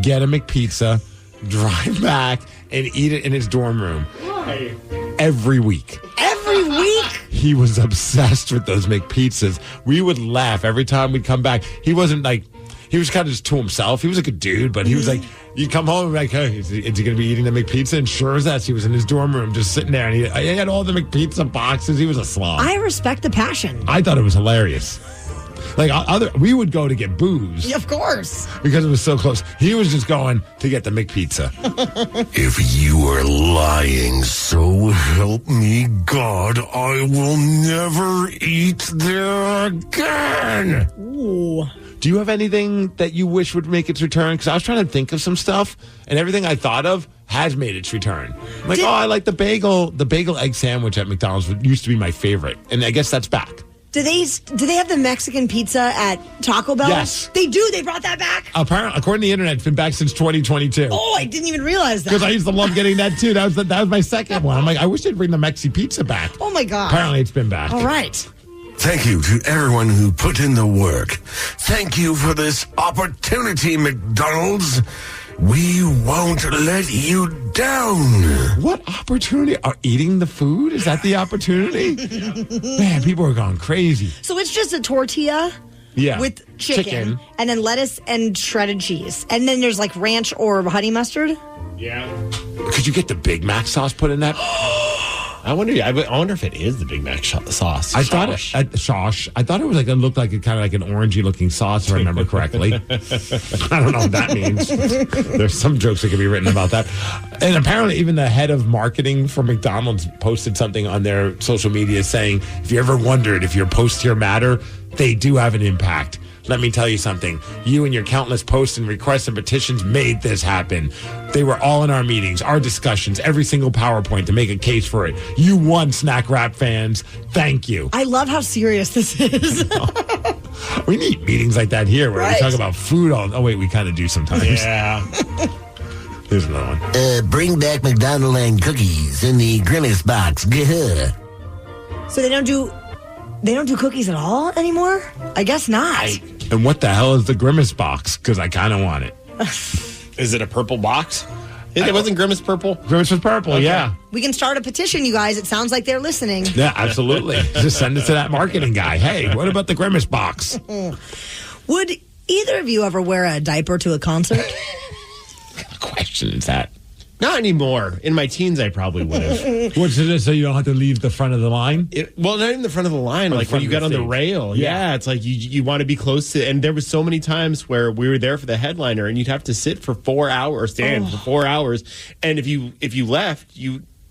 get a McPizza, drive back, and eat it in his dorm room. Why? Every week. Every week? He was obsessed with those McPizzas. We would laugh every time we'd come back. He wasn't like, he was kind of just to himself. He was a good dude, but he was like, you'd come home and be like, hey, is he going to be eating the McPizza? And sure as that, he was in his dorm room just sitting there, and he had all the McPizza boxes. He was a slob. I respect the passion. I thought it was hilarious. Like, we would go to get booze. Of course. Because it was so close. He was just going to get the McPizza. If you are lying, so help me God, I will never eat there again. Ooh. Do you have anything that you wish would make its return? Because I was trying to think of some stuff, and everything I thought of has made its return. I'm like, I like the bagel egg sandwich at McDonald's used to be my favorite, and I guess that's back. Do they have the Mexican pizza at Taco Bell? Yes. They do? They brought that back? Apparently, according to the internet, it's been back since 2022. Oh, I didn't even realize that. Because I used to love getting that, too. That was my second one. I'm like, I wish they'd bring the Mexi pizza back. Oh, my God. Apparently, it's been back. All right. Thank you to everyone who put in the work. Thank you for this opportunity, McDonald's. We won't let you down. What opportunity? Are eating the food? Is that the opportunity? Man, people are going crazy. So it's just a tortilla with chicken and then lettuce and shredded cheese. And then there's like ranch or honey mustard. Yeah. Could you get the Big Mac sauce put in that? I wonder if it is the Big Mac sauce. I thought it was like it looked like kind of like an orangey looking sauce, if I remember correctly. I don't know what that means. There's some jokes that could be written about that. And apparently, even the head of marketing for McDonald's posted something on their social media saying, "If you ever wondered if your posts here matter, they do have an impact. Let me tell you something. You and your countless posts and requests and petitions made this happen. They were all in our meetings, our discussions, every single PowerPoint to make a case for it. You won, Snack Wrap fans. Thank you." I love how serious this is. We need meetings like that here where we talk about food all... Oh, wait, we kind of do sometimes. Yeah. Here's another one. Bring back McDonald's and cookies in the Grimace box. Good. So they don't do cookies at all anymore? I guess not. And what the hell is the Grimace box? Because I kind of want it. Is it a purple box? It wasn't Grimace purple? Grimace was purple, okay. Yeah. We can start a petition, you guys. It sounds like they're listening. Yeah, absolutely. Just send it to that marketing guy. Hey, what about the Grimace box? Would either of you ever wear a diaper to a concert? What question is that? Not anymore. In my teens, I probably would have. What's it? So you don't have to leave the front of the line? Well, not even the front of the line. Like when you got on the rail. Yeah, it's like you want to be close to. And there was so many times where we were there for the headliner, and you'd have to sit for 4 hours, stand for 4 hours, and if you left,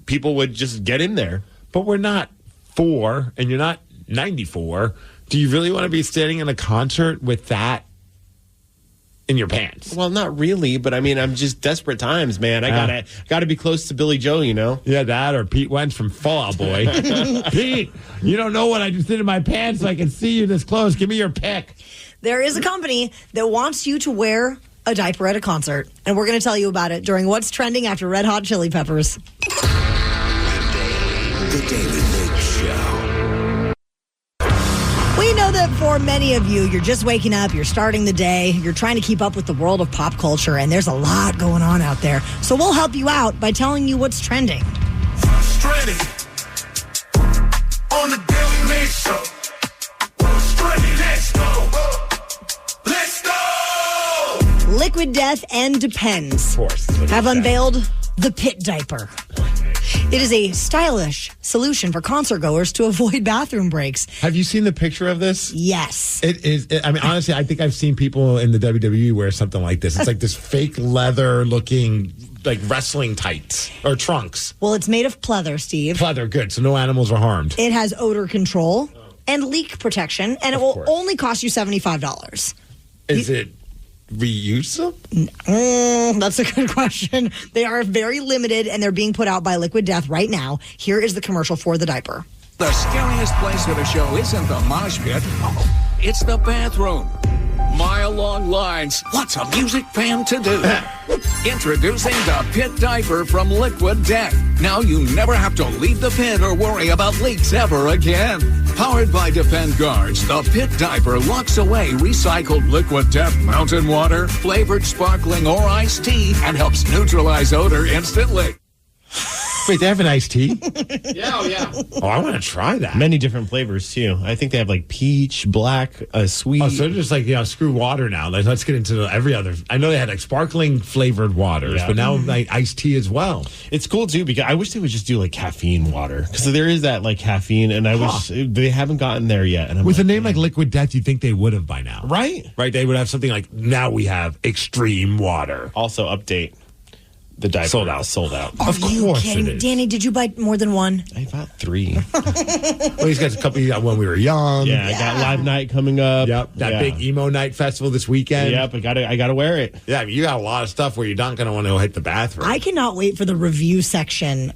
people would just get in there. But we're not 4, and you're not 94. Do you really want to be standing in a concert with that in your pants? Well, not really, but I mean, I'm just desperate times, man. I gotta be close to Billy Joe, you know? Yeah, that or Pete Wentz from Fall Out Boy. Pete, you don't know what I just did in my pants so I can see you this close. Give me your pick. There is a company that wants you to wear a diaper at a concert, and we're going to tell you about it during What's Trending after Red Hot Chili Peppers. The Daily Migs Show. We know that for many of you, you're just waking up, you're starting the day, you're trying to keep up with the world of pop culture, and there's a lot going on out there. So we'll help you out by telling you what's trending. What's trending on the Daily Migs Show? What's trending? Let's go. Let's go. Liquid Death and Depends have unveiled the Pit Diaper. It is a stylish solution for concert goers to avoid bathroom breaks. Have you seen the picture of this? Yes. It is. I mean, honestly, I think I've seen people in the WWE wear something like this. It's like this fake leather looking, like wrestling tights or trunks. Well, it's made of pleather, Steve. Pleather, good. So no animals are harmed. It has odor control and leak protection, and it will only cost you $75. Is it reusable? That's a good question. They are very limited, and they're being put out by Liquid Death right now. Here is the commercial for the diaper. The scariest place at a show isn't the mosh pit. It's the bathroom. mile-long lines. What's a music fan to do? Introducing the Pit Diaper from Liquid Death. Now you never have to leave the pit or worry about leaks ever again. Powered by Defend Guards, the Pit Diaper locks away recycled Liquid Death mountain water, flavored sparkling or iced tea, and helps neutralize odor instantly. Wait, they have an iced tea? Yeah. Oh, I want to try that. Many different flavors, too. I think they have like peach, black, sweet. Oh, so they're just like, screw water now. Like, let's get into every other. I know they had like sparkling flavored waters, but now like iced tea as well. It's cool, too, because I wish they would just do like caffeine water. Because there is that like caffeine, and I wish they haven't gotten there yet. And with a name like Liquid Death, you'd think they would have by now. Right? Right? They would have something like, now we have extreme water. Also, update. The diaper sold out. Of course it is. Danny, did you buy more than one? I bought 3. Well, he's got a couple. He got when we were young. Yeah, I got Live Night coming up. Yep, that big emo night festival this weekend. Yep, I gotta wear it. Yeah, I mean, you got a lot of stuff where you're not gonna want to hit the bathroom. I cannot wait for the review section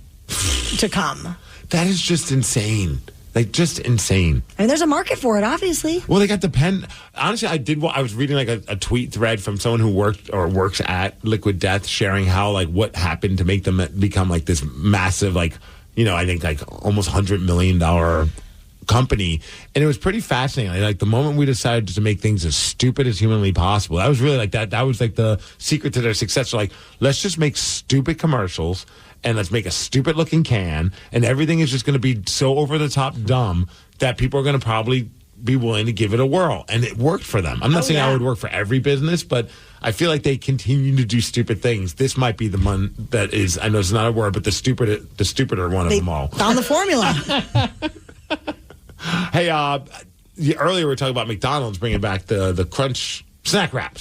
to come. That is just insane. Like, just insane. I mean, there's a market for it, obviously. Well, they got the pen. Honestly, I was reading like a tweet thread from someone who works at Liquid Death, sharing how like what happened to make them become like this massive, like, I think like almost $100 million company. And it was pretty fascinating. Like the moment we decided to make things as stupid as humanly possible, that was really like that. That was like the secret to their success. So like, let's just make stupid commercials. And let's make a stupid looking can, and everything is just going to be so over the top dumb that people are going to probably be willing to give it a whirl. And it worked for them. I'm not saying I would work for every business, but I feel like they continue to do stupid things. This might be the one that is, I know it's not a word, but the stupider one of them all. Found the formula. Hey, earlier we were talking about McDonald's bringing back the Crunch snack wrap.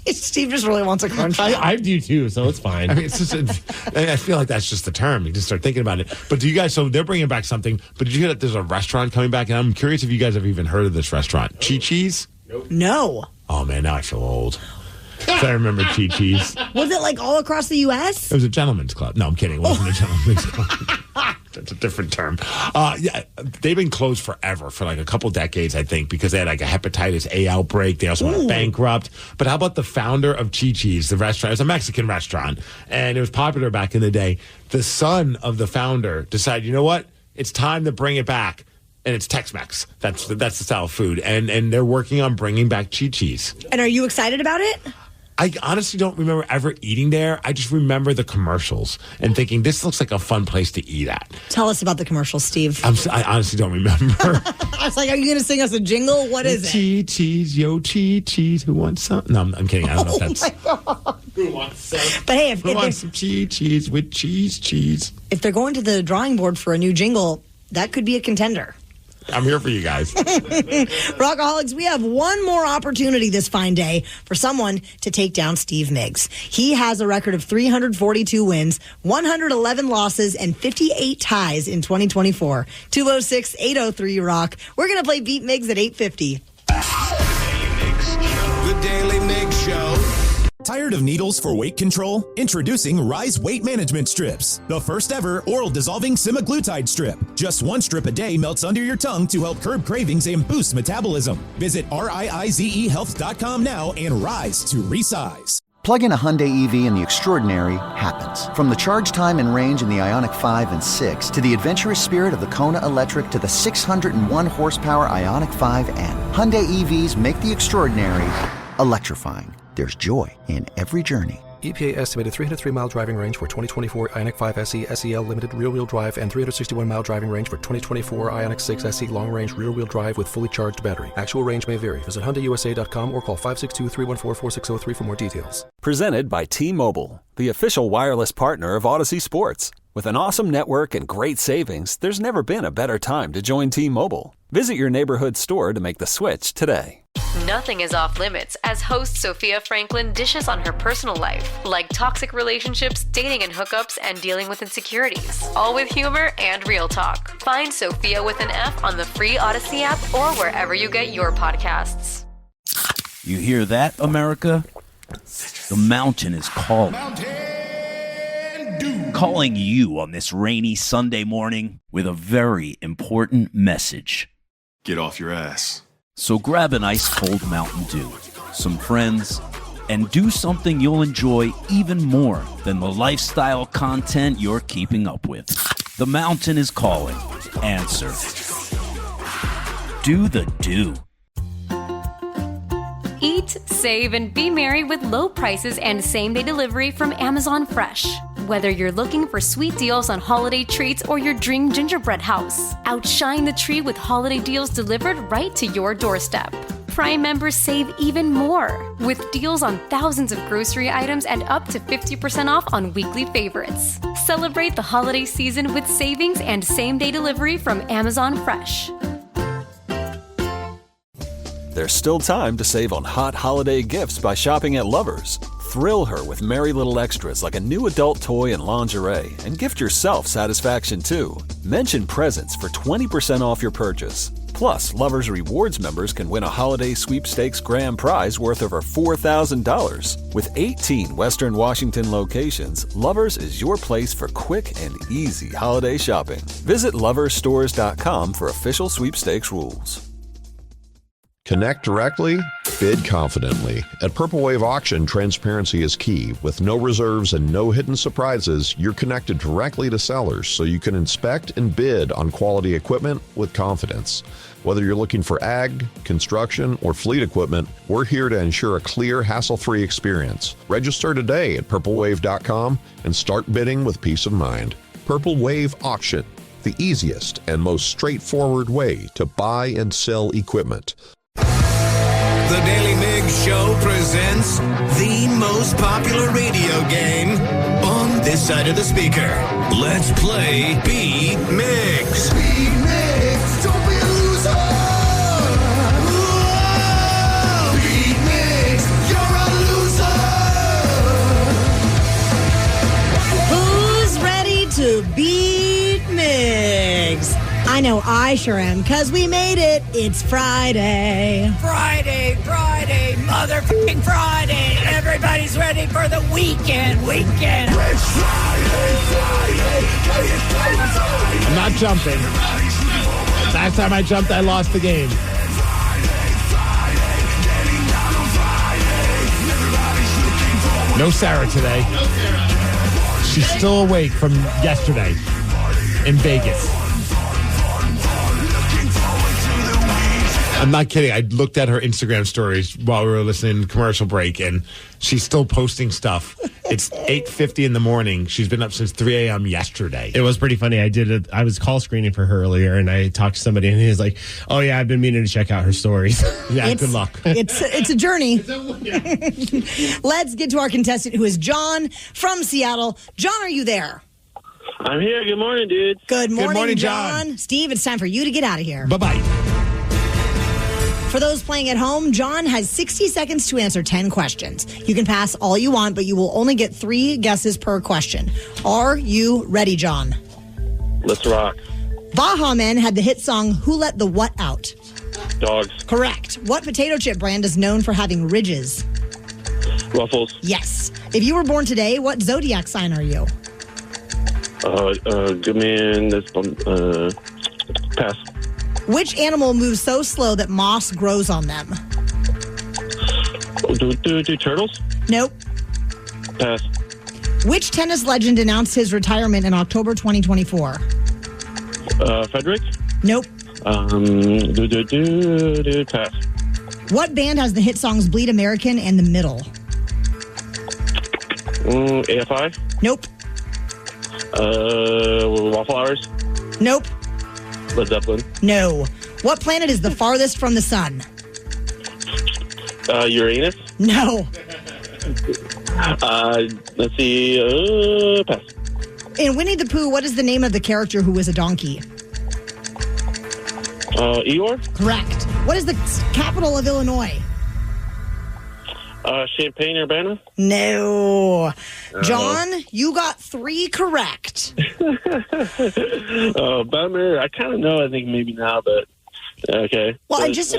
Steve just really wants a crunch wrap. I do too, so it's fine. I mean, it's just, I feel like that's just the term. You just start thinking about it. But do you guys, so they're bringing back something, but did you hear that there's a restaurant coming back? And I'm curious if you guys have even heard of this restaurant. Chi-Chi's? No. Oh, man, now I feel old. I remember Chi-Chi's. Was it like all across the U.S.? It was a gentleman's club. No, I'm kidding. It wasn't a gentleman's club. That's a different term. Yeah, they've been closed forever, for like a couple decades, I think, because they had like a hepatitis A outbreak. They also went bankrupt. But how about the founder of Chi-Chi's, the restaurant? It was a Mexican restaurant, and it was popular back in the day. The son of the founder decided, you know what? It's time to bring it back. And it's Tex-Mex. That's the style of food. And they're working on bringing back Chi-Chi's. And are you excited about it? I honestly don't remember ever eating there. I just remember the commercials and thinking, this looks like a fun place to eat at. Tell us about the commercials, Steve. I honestly don't remember. I was like, are you going to sing us a jingle? What is it? Chi-Chi's, yo, Chi-Chi's, who wants some? No, I'm kidding. I don't know if that's... Who wants some? But hey, who wants some Chi-Chi's with cheese? If they're going to the drawing board for a new jingle, that could be a contender. I'm here for you guys. Rockaholics, we have one more opportunity this fine day for someone to take down Steve Migs. He has a record of 342 wins, 111 losses, and 58 ties in 2024. 206-803-ROCK. We're going to play Beat Migs at 8:50. The Daily Migs Show. Tired of needles for weight control? Introducing Rise Weight Management Strips, the first ever oral dissolving semaglutide strip. Just one strip a day melts under your tongue to help curb cravings and boost metabolism. Visit RIIZEHealth.com now and rise to resize. Plug in a Hyundai EV and the extraordinary happens. From the charge time and range in the Ioniq 5 and 6 to the adventurous spirit of the Kona Electric to the 601 horsepower Ioniq 5N. Hyundai EVs make the extraordinary electrifying. There's joy in every journey. EPA estimated 303-mile driving range for 2024 Ioniq 5 SE SEL limited rear-wheel drive and 361-mile driving range for 2024 Ioniq 6 SE long-range rear-wheel drive with fully charged battery. Actual range may vary. Visit HyundaiUSA.com or call 562-314-4603 for more details. Presented by T-Mobile, the official wireless partner of Odyssey Sports. With an awesome network and great savings, there's never been a better time to join T-Mobile. Visit your neighborhood store to make the switch today. Nothing is off limits as host Sophia Franklin dishes on her personal life, like toxic relationships, dating and hookups, and dealing with insecurities. All with humor and real talk. Find Sophia with an F on the free Odyssey app or wherever you get your podcasts. You hear that, America? The mountain is calling. Calling you on this rainy Sunday morning with a very important message. Get off your ass So grab an ice cold Mountain Dew, some friends, and do something you'll enjoy even more than the lifestyle content you're keeping up with. The mountain is calling. Answer. Do the do. Eat, save, and be merry with low prices and same-day delivery from Amazon Fresh. Whether you're looking for sweet deals on holiday treats or your dream gingerbread house, outshine the tree with holiday deals delivered right to your doorstep. Prime members save even more with deals on thousands of grocery items and up to 50% off on weekly favorites. Celebrate the holiday season with savings and same-day delivery from Amazon Fresh. There's still time to save on hot holiday gifts by shopping at Lovers. Thrill her with merry little extras like a new adult toy and lingerie, and gift yourself satisfaction too. Mention presents for 20% off your purchase. Plus, Lovers Rewards members can win a holiday sweepstakes grand prize worth over $4,000. With 18 Western Washington locations, Lovers is your place for quick and easy holiday shopping. Visit loversstores.com for official sweepstakes rules. Connect directly, bid confidently. At Purple Wave Auction, transparency is key. With no reserves and no hidden surprises, you're connected directly to sellers so you can inspect and bid on quality equipment with confidence. Whether you're looking for ag, construction, or fleet equipment, we're here to ensure a clear, hassle-free experience. Register today at purplewave.com and start bidding with peace of mind. Purple Wave Auction, the easiest and most straightforward way to buy and sell equipment. The Daly Migs Show presents the most popular radio game on this side of the speaker. Let's play Beat Migs. Beat Migs, don't be a loser. Whoa! Beat Migs, you're a loser. Who's ready to beat Migs? I know I sure am, because we made it. It's Friday. Friday, motherfucking Friday. Everybody's ready for the weekend. It's Friday. I'm not jumping. Last time I jumped, I lost the game. No Sarah today. She's still awake from yesterday in Vegas. I'm not kidding. I looked at her Instagram stories while we were listening to commercial break, and she's still posting stuff. It's 8:50 in the morning. She's been up since 3 a.m. yesterday. It was pretty funny. I was call screening for her earlier, and I talked to somebody, and he was like, "Oh yeah, I've been meaning to check out her stories." Yeah, good luck. It's a journey. Let's get to our contestant, who is John from Seattle. John, are you there? I'm here. Good morning, dude. Good morning, morning, John. Steve, it's time for you to get out of here. Bye-bye. For those playing at home, John has 60 seconds to answer 10 questions. You can pass all you want, but you will only get 3 guesses per question. Are you ready, John? Let's rock. Baha Men had the hit song Who Let the What Out? Dogs. Correct. What potato chip brand is known for having ridges? Ruffles. Yes. If you were born today, what zodiac sign are you? Good man. Pass. Which animal moves so slow that moss grows on them? Do turtles? Nope. Pass. Which tennis legend announced his retirement in October 2024? Frederick? Nope. Pass. What band has the hit songs Bleed American and The Middle? AFI? Nope. Wallflowers? Nope. Led Zeppelin? No. What planet is the farthest from the sun? Uranus? No. Let's see. Pass. In Winnie the Pooh, what is the name of the character who is a donkey? Eeyore? Correct. What is the capital of Illinois? Champaign-Urbana? No. John, you got 3 correct. Oh, bummer. I kind of know. I think maybe now, but Okay. Well, and just to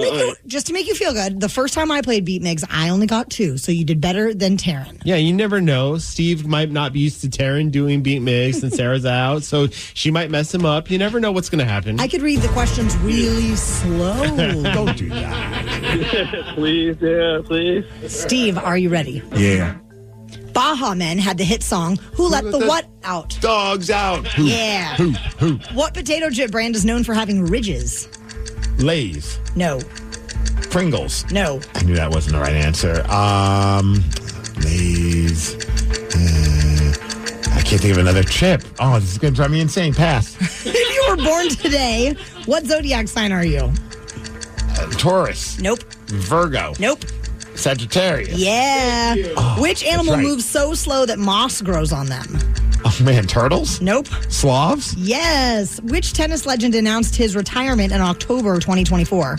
make you feel good, the first time I played Beat Migs, I only got 2, so you did better than Taryn. Yeah, you never know. Steve might not be used to Taryn doing Beat Migs and Sarah's out, so she might mess him up. You never know what's going to happen. I could read the questions really slow. Don't do that. Please, yeah, please. Steve, are you ready? Yeah. Baha Men had the hit song, Who Let the What Out? Dogs out. Who, Yeah. Who? What potato chip brand is known for having ridges? Lay's. No. Pringles. No. I knew that wasn't the right answer. Lay's. I can't think of another chip. Oh, this is going to drive me insane. Pass. If you were born today, what zodiac sign are you? Taurus. Nope. Virgo. Nope. Sagittarius. Yeah. Oh, which animal right. moves so slow that moss grows on them? Oh, man. Turtles? Nope. Sloths? Yes. Which tennis legend announced his retirement in October 2024?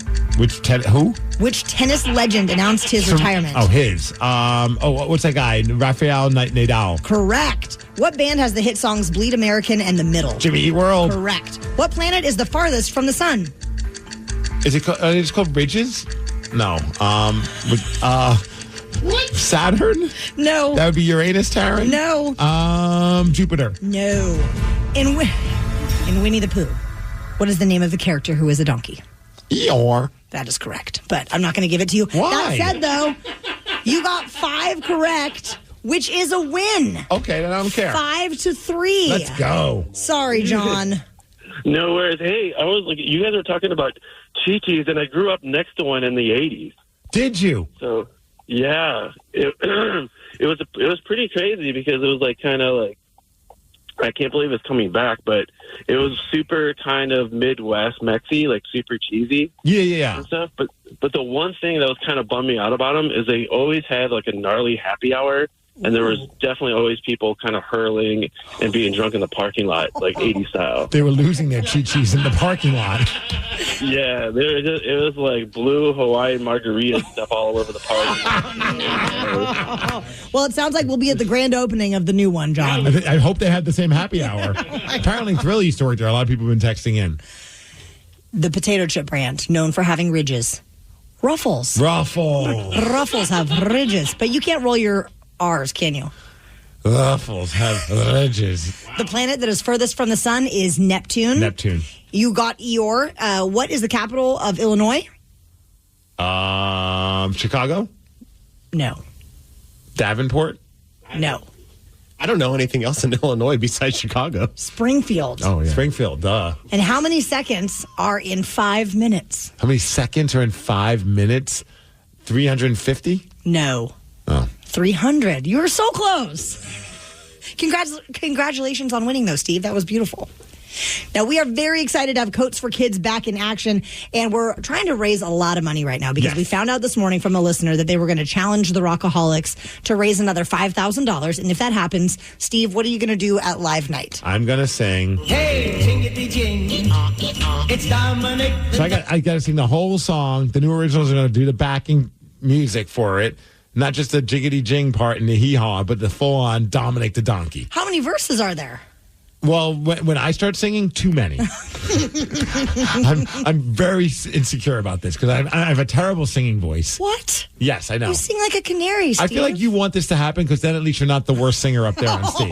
Who? Which tennis legend announced his retirement? Oh, his. What's that guy? Rafael Nadal. Correct. What band has the hit songs Bleed American and The Middle? Jimmy Eat World. Correct. What planet is the farthest from the sun? Is it called, it's called Ridges? No. Saturn? No. That would be Uranus, Taryn? No. Jupiter. No. In Winnie the Pooh, what is the name of the character who is a donkey? Eeyore. That is correct, but I'm not going to give it to you. Why? That said, though, you got 5 correct, which is a win. Okay, then I don't care. 5-3. Let's go. Sorry, John. No worries. Hey, I was like, you guys were talking about Chi-Chis, and I grew up next to one in the 80s. Did you? So, yeah, it was pretty crazy because it was like kind of like, I can't believe it's coming back, but it was super kind of Midwest Mexi, like super cheesy. Yeah. And stuff. But the one thing that was kind of bummed me out about them is they always had like a gnarly happy hour. And there was definitely always people kind of hurling and being drunk in the parking lot, like 80 style. They were losing their Chi-Chis in the parking lot. Yeah, it was like blue Hawaiian margarita stuff all over the party. Well, it sounds like we'll be at the grand opening of the new one, John. I hope they had the same happy hour. Apparently, Thrill used to work there. A lot of people have been texting in. The potato chip brand, known for having ridges. Ruffles. Ruffles have ridges, but you can't roll your R's, can you? Ruffles have ridges. The planet that is furthest from the sun is Neptune. Neptune. You got Eeyore. What is the capital of Illinois? Chicago? No. Davenport? No. I don't know anything else in Illinois besides Chicago. Springfield. Oh, yeah. Springfield, duh. And how many seconds are in 5 minutes? How many seconds are in 5 minutes? 350? No. Oh. 300. You were so close. Congratulations on winning, though, Steve. That was beautiful. Now, we are very excited to have Coats for Kids back in action, and we're trying to raise a lot of money right now because we found out this morning from a listener that they were going to challenge the Rockaholics to raise another $5,000. And if that happens, Steve, what are you going to do at Live Night? I'm going to sing. Hey, jingity jing, it's Dominic. So I got to sing the whole song. The new originals are going to do the backing music for it. Not just the jiggity jing part and the hee-haw, but the full-on Dominic the Donkey. How many verses are there? Well, when I start singing, too many. I'm very insecure about this because I have a terrible singing voice. What? Yes, I know. You sing like a canary, Steve. I feel like you want this to happen because then at least you're not the worst singer up there on stage.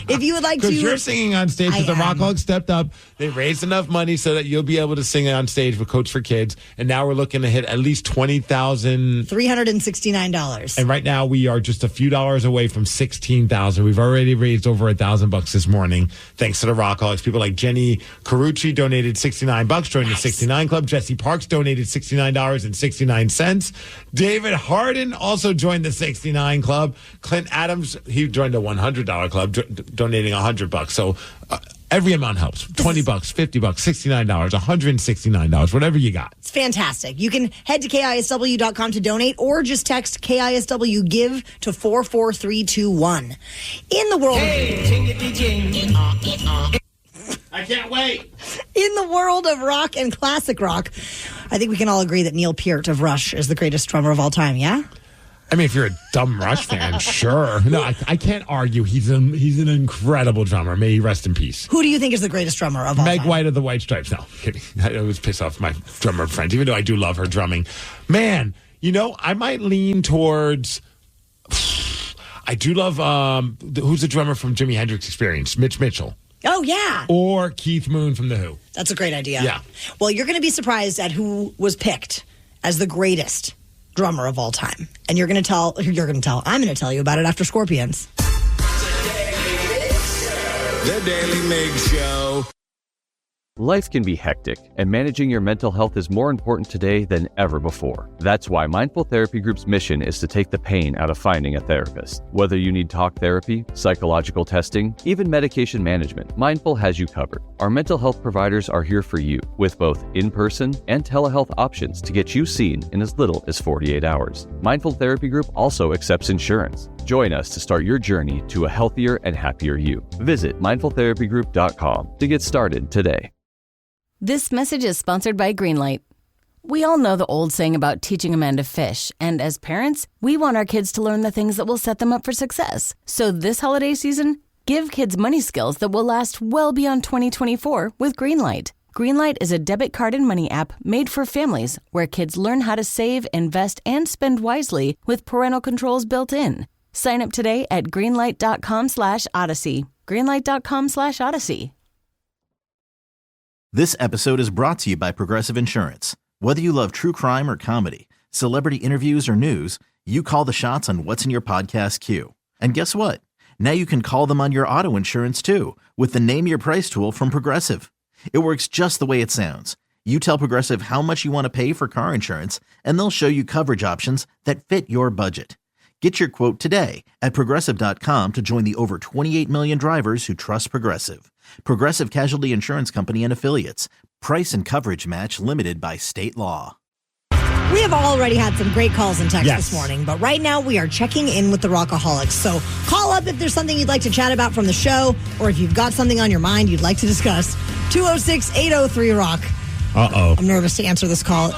If you would like to... Because you're singing on stage because the Rockaholics stepped up. They raised enough money so that you'll be able to sing on stage with Coach for Kids. And now we're looking to hit at least $20,000. $369. And right now we are just a few dollars away from $16,000. We've already raised over $1,000 this morning, thanks to the Rockaholics. People like Jenny Carucci donated $69, joined the 69 Club. Jesse Parks donated $69.69. David Harden also joined the 69 Club. Clint Adams, he joined a $100 club, donating $100. So every amount helps. $20, $50, $69, $169, whatever you got. It's fantastic. You can head to KISW.com to donate or just text KISW GIVE to 44321. In the world... I can't wait. In the world of rock and classic rock, I think we can all agree that Neil Peart of Rush is the greatest drummer of all time, yeah? I mean, if you're a dumb Rush fan, sure. No, I can't argue. He's an incredible drummer. May he rest in peace. Who do you think is the greatest drummer of all Meg time? White of the White Stripes. No, I'm kidding. I was pissed off my drummer friends, even though I do love her drumming. Man, I might lean towards... I do love... who's the drummer from Jimi Hendrix Experience? Mitch Mitchell. Oh, yeah. Or Keith Moon from The Who. That's a great idea. Yeah. Well, you're going to be surprised at who was picked as the greatest drummer of all time. And I'm going to tell you about it after Scorpions. The Daily Migs Show. Life can be hectic, and managing your mental health is more important today than ever before. That's why Mindful Therapy Group's mission is to take the pain out of finding a therapist. Whether you need talk therapy, psychological testing, even medication management, Mindful has you covered. Our mental health providers are here for you, with both in-person and telehealth options to get you seen in as little as 48 hours. Mindful Therapy Group also accepts insurance. Join us to start your journey to a healthier and happier you. Visit mindfultherapygroup.com to get started today. This message is sponsored by Greenlight. We all know the old saying about teaching a man to fish, and as parents, we want our kids to learn the things that will set them up for success. So this holiday season, give kids money skills that will last well beyond 2024 with Greenlight. Greenlight is a debit card and money app made for families where kids learn how to save, invest, and spend wisely with parental controls built in. Sign up today at greenlight.com/Odyssey. Greenlight.com/Odyssey. This episode is brought to you by Progressive Insurance. Whether you love true crime or comedy, celebrity interviews or news, you call the shots on what's in your podcast queue. And guess what? Now you can call them on your auto insurance too with the Name Your Price tool from Progressive. It works just the way it sounds. You tell Progressive how much you want to pay for car insurance, and they'll show you coverage options that fit your budget. Get your quote today at Progressive.com to join the over 28 million drivers who trust Progressive. Progressive Casualty Insurance Company and Affiliates. Price and coverage match limited by state law. We have already had some great calls and texts this morning, but right now we are checking in with the Rockaholics. So call up if there's something you'd like to chat about from the show, or if you've got something on your mind you'd like to discuss. 206-803-ROCK. Uh-oh. I'm nervous to answer this call.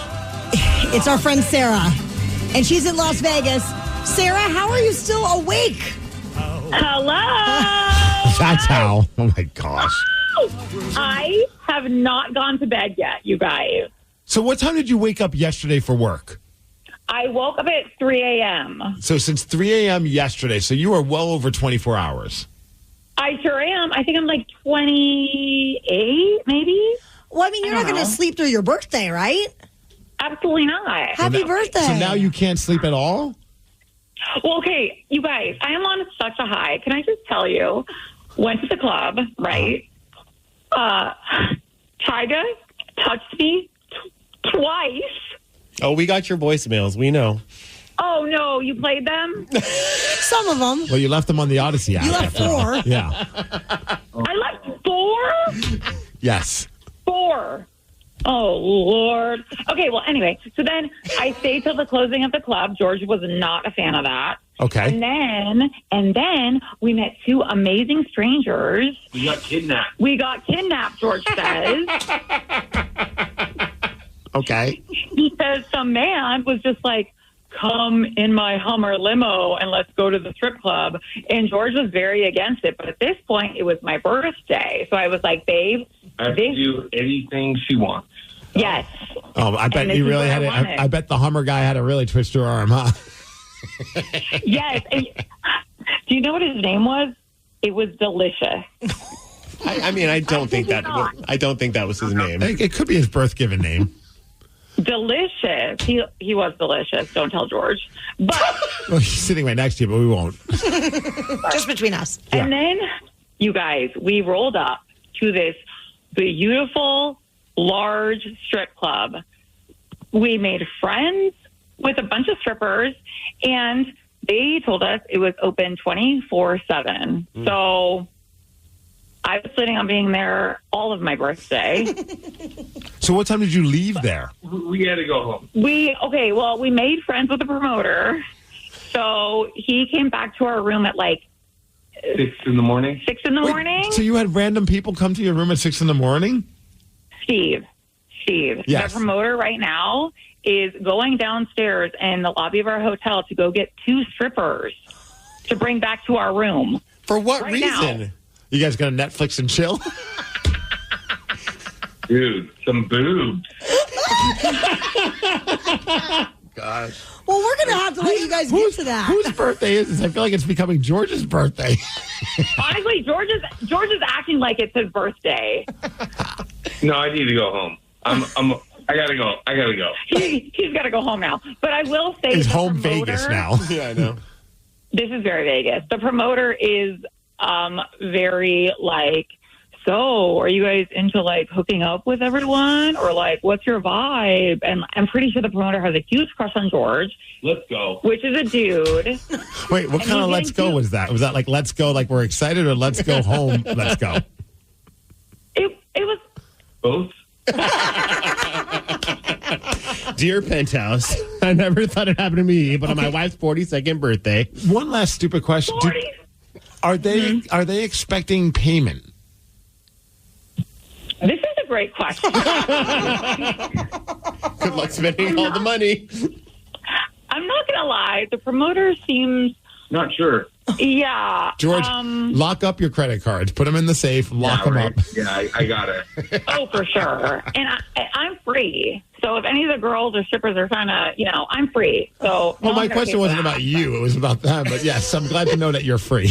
It's our friend Sarah, and she's in Las Vegas. Sarah, how are you still awake? Hello. That's how. Oh, my gosh. I have not gone to bed yet, you guys. So what time did you wake up yesterday for work? I woke up at 3 a.m. So since 3 a.m. yesterday, so you are well over 24 hours. I sure am. I think I'm like 28, maybe. Well, I mean, you're not going to sleep through your birthday, right? Absolutely not. Happy birthday. So now you can't sleep at all? Well, okay, you guys, I am on such a high. Can I just tell you? Went to the club, right? Tyga touched me twice. Oh, we got your voicemails. We know. Oh, no, you played them? Some of them. Well, you left them on the Odyssey app. You left 4. Yeah. I left 4? Yes. 4. Oh, Lord. Okay, well, anyway, so then I stayed till the closing of the club. George was not a fan of that. Okay. And then we met 2 amazing strangers. We got kidnapped. George says. Okay. Because some man was just like, come in my Hummer limo and let's go to the strip club. And George was very against it. But at this point, it was my birthday. So I was like, babe. I have to do anything she wants. Yes. Oh, I bet you really had it. I bet the Hummer guy had to really twist your arm, huh? Yes. And, do you know what his name was? It was Delicious. I mean, I don't think that was his name. It could be his birth given name. Delicious. He was delicious. Don't tell George. But well, he's sitting right next to you, but we won't. Just between us. Yeah. And then, you guys, we rolled up to this beautiful, large strip club. We made friends with a bunch of strippers, and they told us it was open 24/7. So I was planning on being there all of my birthday. So what time did you leave there? We had to go home. We made friends with the promoter. So he came back to our room at like 6 in the morning. 6 in the morning. So you had random people come to your room at 6 in the morning? Steve, Yes. the promoter right now is going downstairs in the lobby of our hotel to go get 2 strippers to bring back to our room. For what right reason? Now. You guys going to Netflix and chill? Dude, some boobs. Gosh. Well, we're going to have to let you guys get to that. Whose birthday is this? I feel like it's becoming George's birthday. Honestly, George is acting like it's his birthday. No, I need to go home. I gotta go. He's got to go home now. But I will say, it's home promoter, Vegas now. Yeah, I know. This is very Vegas. The promoter is very like, so are you guys into like hooking up with everyone, or like what's your vibe? And I'm pretty sure the promoter has a huge crush on George. Let's go. Which is a dude. Wait, what kind of let's go was that? Was that like let's go like we're excited, or let's go home, let's go? It was both. Dear Penthouse, I never thought it happened to me, but on my wife's 42nd birthday. One last stupid question. Are they expecting payment? This is a great question. Good luck spending all the money. I'm not going to lie. The promoter seems... Not sure. Yeah. George, lock up your credit cards. Put them in the safe. Lock them up. Yeah, I got it. Oh, for sure. And I'm free. So if any of the girls or strippers are trying to, I'm free. So well, my question wasn't about you. It was about them. But yes, I'm glad to know that you're free.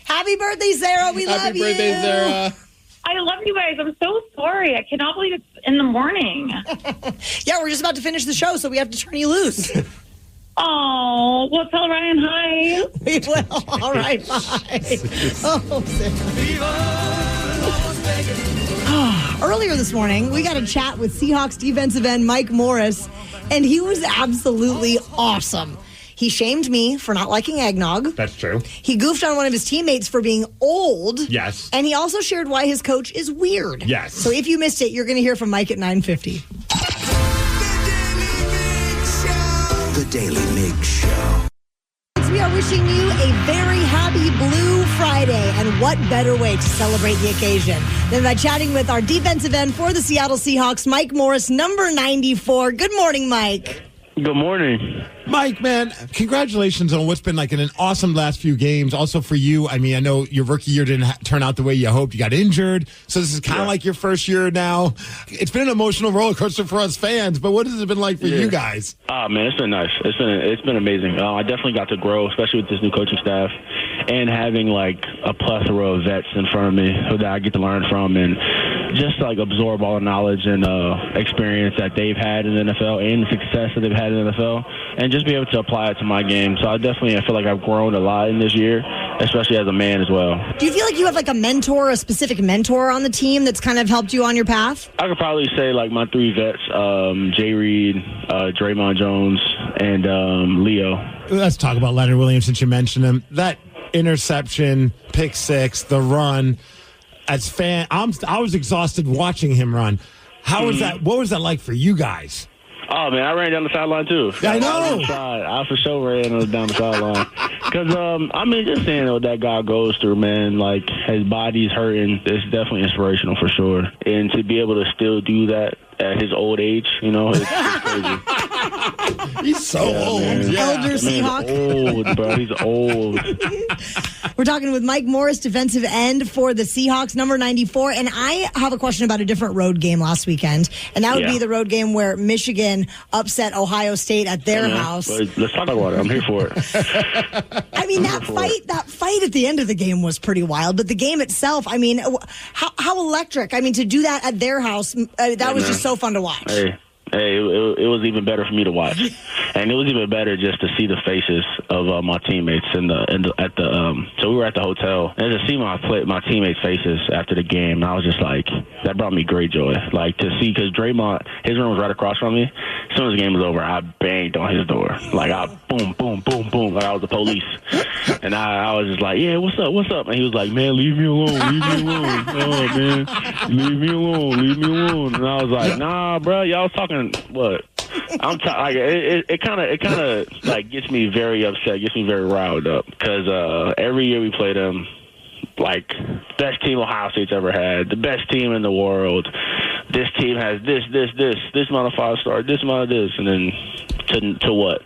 Happy birthday, Sarah. We love you. Happy birthday, Sarah. I love you guys. I'm so sorry. I cannot believe it's in the morning. Yeah, we're just about to finish the show, so we have to turn you loose. Oh, well, tell Ryan hi. We will. All right, bye. Earlier this morning, we got a chat with Seahawks defensive end Mike Morris, and he was absolutely awesome. He shamed me for not liking eggnog. That's true. He goofed on one of his teammates for being old. Yes. And he also shared why his coach is weird. Yes. So if you missed it, you're going to hear from Mike at 9:50. The Daily Migs Show. We are wishing you a very happy Blue Friday, and what better way to celebrate the occasion than by chatting with our defensive end for the Seattle Seahawks, Mike Morris, number 94. Good morning, Mike. Good morning. Mike, man, congratulations on what's been like an awesome last few games. Also for you, I mean, I know your rookie year didn't turn out the way you hoped. You got injured. So this is kind of like your first year now. It's been an emotional roller coaster for us fans, but what has it been like for you guys? Oh, man, it's been nice. It's been amazing. I definitely got to grow, especially with this new coaching staff and having like a plethora of vets in front of me that I get to learn from and just like absorb all the knowledge and experience that they've had in the NFL and the success that they've had in the NFL and just be able to apply it to my game. So I feel like I've grown a lot in this year, especially as a man as well. Do you feel like you have like a mentor, a specific mentor on the team that's kind of helped you on your path? I could probably say like my 3 vets, Jay Reed, Draymond Jones, and Leo. Let's talk about Leonard Williams since you mentioned him. That interception, pick six, the run. As I was exhausted watching him run. How was that? What was that like for you guys? Oh, man, I ran down the sideline, too. I know. I for sure ran down the sideline. Because, just seeing what that guy goes through, man, like, his body's hurting, it's definitely inspirational for sure. And to be able to still do that at his old age, it's crazy. He's so old. Elder Seahawk. Old, bro. He's old. We're talking with Mike Morris, defensive end for the Seahawks, number 94. And I have a question about a different road game last weekend. And that would be the road game where Michigan upset Ohio State at their house. Let's talk about it. I'm here for it. I mean, that fight at the end of the game was pretty wild. But the game itself, I mean, how electric. I mean, to do that at their house, that was just so fun to watch. Hey, it was even better for me to watch, and it was even better just to see the faces of my teammates so we were at the hotel and to see my teammates' faces after the game. And I was just like, that brought me great joy. Like to see, because Draymond, his room was right across from me. As soon as the game was over, I banged on his door, like I boom, boom, boom, boom, like I was the police. And I was just like, yeah, what's up? And he was like, man, leave me alone. Oh man, leave me alone. And I was like, nah, bro, y'all was talking. What? It kind of like gets me very upset, gets me very riled up because every year we play them, like best team Ohio State's ever had, the best team in the world, this team has this amount of 5-star, this amount of this, and then to what?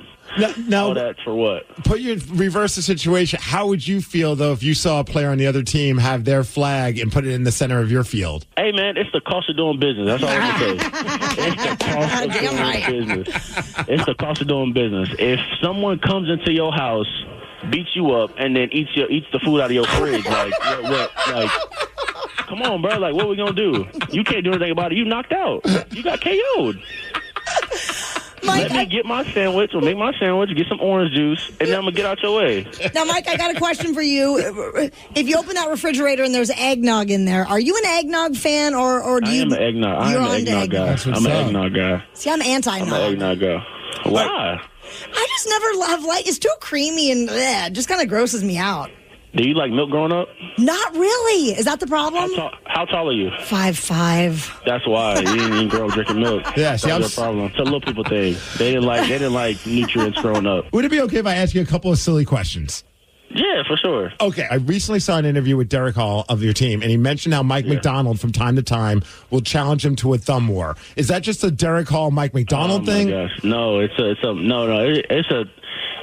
Now, all that for what? Reverse the situation. How would you feel, though, if you saw a player on the other team have their flag and put it in the center of your field? Hey, man, it's the cost of doing business. That's all I'm going to say. It's the cost of doing business. It's the cost of doing business. If someone comes into your house, beats you up, and then eats the food out of your fridge, like, come on, bro. Like, what are we going to do? You can't do anything about it. You knocked out. You got KO'd. Mike, Let me get my sandwich or make my sandwich, get some orange juice, and then I'm going to get out your way. Now, Mike, I got a question for you. If you open that refrigerator and there's eggnog in there, are you an eggnog fan or do you? I am an eggnog. I'm an eggnog guy. I'm an eggnog guy. See, I'm anti-nog. I'm an eggnog guy. Why? I just never have it's too creamy and just kind of grosses me out. Do you like milk growing up? Not really. Is that the problem? How tall are you? 5'5". That's why you didn't grow up drinking milk. Yeah, see, that's the problem. It's a little people thing. They didn't like nutrients growing up. Would it be okay if I ask you a couple of silly questions? Yeah, for sure. Okay, I recently saw an interview with Derek Hall of your team, and he mentioned how Mike McDonald from time to time will challenge him to a thumb war. Is that just a Derek Hall, Mike McDonald thing? Oh my gosh, no, it's a.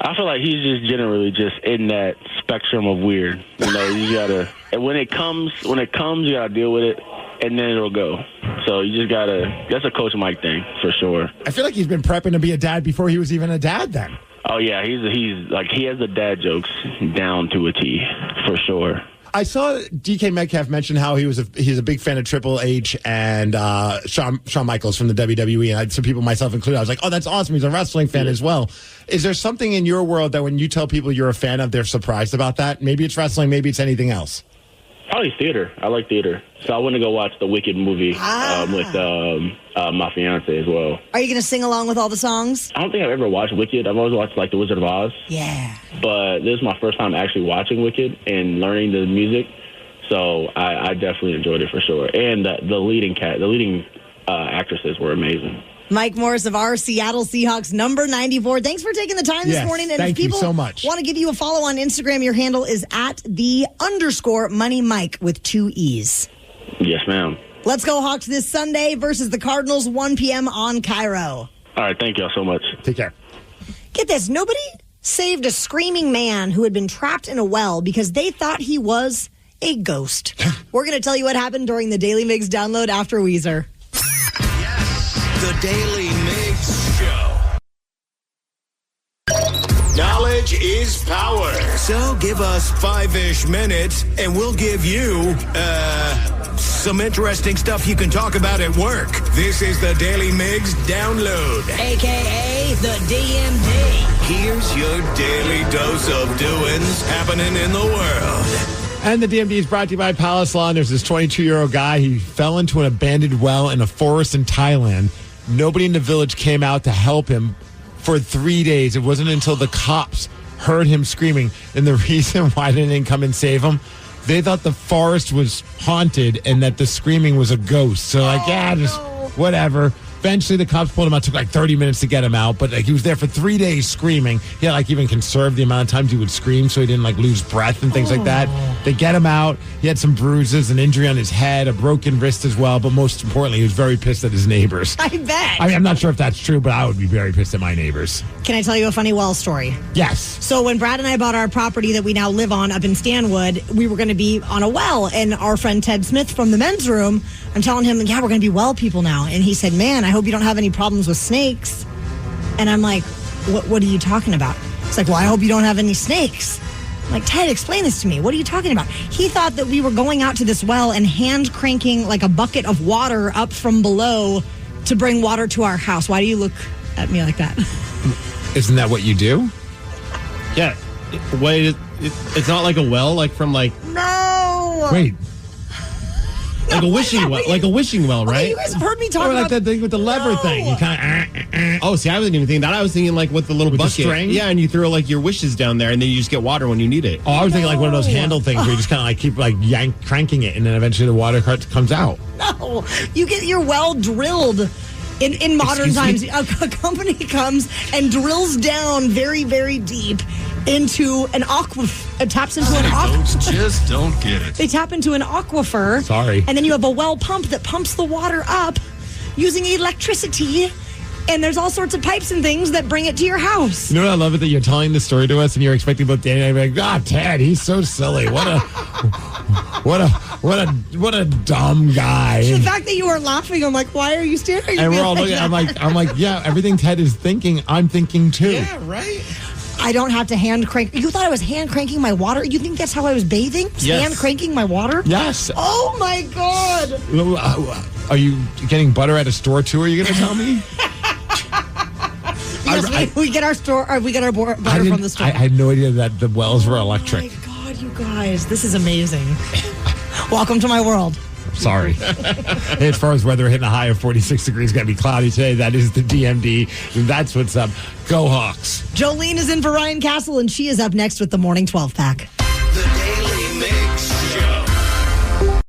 I feel like he's just generally just in that spectrum of weird. You know, you gotta. And when it comes, you gotta deal with it, and then it'll go. So you just gotta. That's a Coach Mike thing for sure. I feel like he's been prepping to be a dad before he was even a dad. Then. Oh yeah, he's like he has the dad jokes down to a T for sure. I saw DK Metcalf mention how he's a big fan of Triple H and Shawn Michaels from the WWE, and some people, myself included, I was like, oh, that's awesome. He's a wrestling fan as well. Is there something in your world that when you tell people you're a fan of, they're surprised about that? Maybe it's wrestling, maybe it's anything else. Probably theater. I like theater. So I went to go watch the Wicked movie with my fiance as well. Are you going to sing along with all the songs? I don't think I've ever watched Wicked. I've always watched like The Wizard of Oz. Yeah. But this is my first time actually watching Wicked and learning the music. So I definitely enjoyed it for sure. And the leading actresses were amazing. Mike Morris of our Seattle Seahawks, number 94. Thanks for taking the time this morning. And thank if people you so much. Want to give you a follow on Instagram, your handle is @the_Money Mike with 2 E's. Yes, ma'am. Let's go Hawks this Sunday versus the Cardinals, 1 p.m. on Cairo. All right, thank y'all so much. Take care. Get this. Nobody saved a screaming man who had been trapped in a well because they thought he was a ghost. We're going to tell you what happened during the Daily Migs download after Weezer. The Daily Migs Show. Knowledge is power. So give us 5-ish minutes, and we'll give you, some interesting stuff you can talk about at work. This is the Daily Migs Download. A.K.A. the DMD. Here's your daily dose of doings happening in the world. And the DMD is brought to you by Palace Lawn. There's this 22-year-old guy. He fell into an abandoned well in a forest in Thailand. Nobody in the village came out to help him for 3 days. It wasn't until the cops heard him screaming. And the reason why they didn't come and save him, they thought the forest was haunted and that the screaming was a ghost. So, just whatever. Eventually, the cops pulled him out. It took like 30 minutes to get him out, but he was there for 3 days screaming. He had even conserved the amount of times he would scream so he didn't lose breath and things like that. They get him out. He had some bruises, an injury on his head, a broken wrist as well, but most importantly, he was very pissed at his neighbors. I bet. I'm not sure if that's true, but I would be very pissed at my neighbors. Can I tell you a funny well story? Yes. So when Brad and I bought our property that we now live on up in Stanwood, we were going to be on a well, and our friend Ted Smith from the men's room, I'm telling him, we're going to be well people now. And he said, man, I hope you don't have any problems with snakes. And I'm like, what are you talking about? It's like, well, I hope you don't have any snakes. I'm like, Ted, explain this to me. What are you talking about? He thought that we were going out to this well and hand cranking a bucket of water up from below to bring water to our house. Why do you look at me like that? Isn't that what you do? Yeah. Wait, it's not like a well, from No! Wait. Like a wishing well, right? You guys heard me talk about that thing with the lever thing. You kind of. Oh, see, I wasn't even thinking that. I was thinking with the little bucket. The string? Yeah, and you throw your wishes down there, and then you just get water when you need it. Oh, I was thinking one of those handle things where you just kind of keep cranking it, and then eventually the water comes out. No, you get your well drilled. In modern times, a company comes and drills down very, very deep into an aquifer. It taps into an aquifer. Just don't get it. They tap into an aquifer. Sorry. And then you have a well pump that pumps the water up using electricity. And there's all sorts of pipes and things that bring it to your house. You know what I love it that you're telling the story to us and you're expecting both Danny and I to be like, Ted, he's so silly. What a dumb guy. The fact that you are laughing, I'm like, why are you staring at me? And we're all looking. I'm like, yeah, everything Ted is thinking, I'm thinking too. Yeah, right. I don't have to hand crank. You thought I was hand cranking my water? You think that's how I was bathing? Yes. Hand cranking my water? Yes. Oh my God. Are you getting butter at a store too? Are you going to tell me? Yes, we get our butter from the store. I had no idea that the wells were electric. Oh my God, you guys, this is amazing. Welcome to my world. Sorry. As far as weather, hitting a high of 46 degrees, going to be cloudy today. That is the DMD. That's what's up. Go Hawks. Jolene is in for Ryan Castle, and she is up next with the Morning 12 Pack. The Daily Mix Show.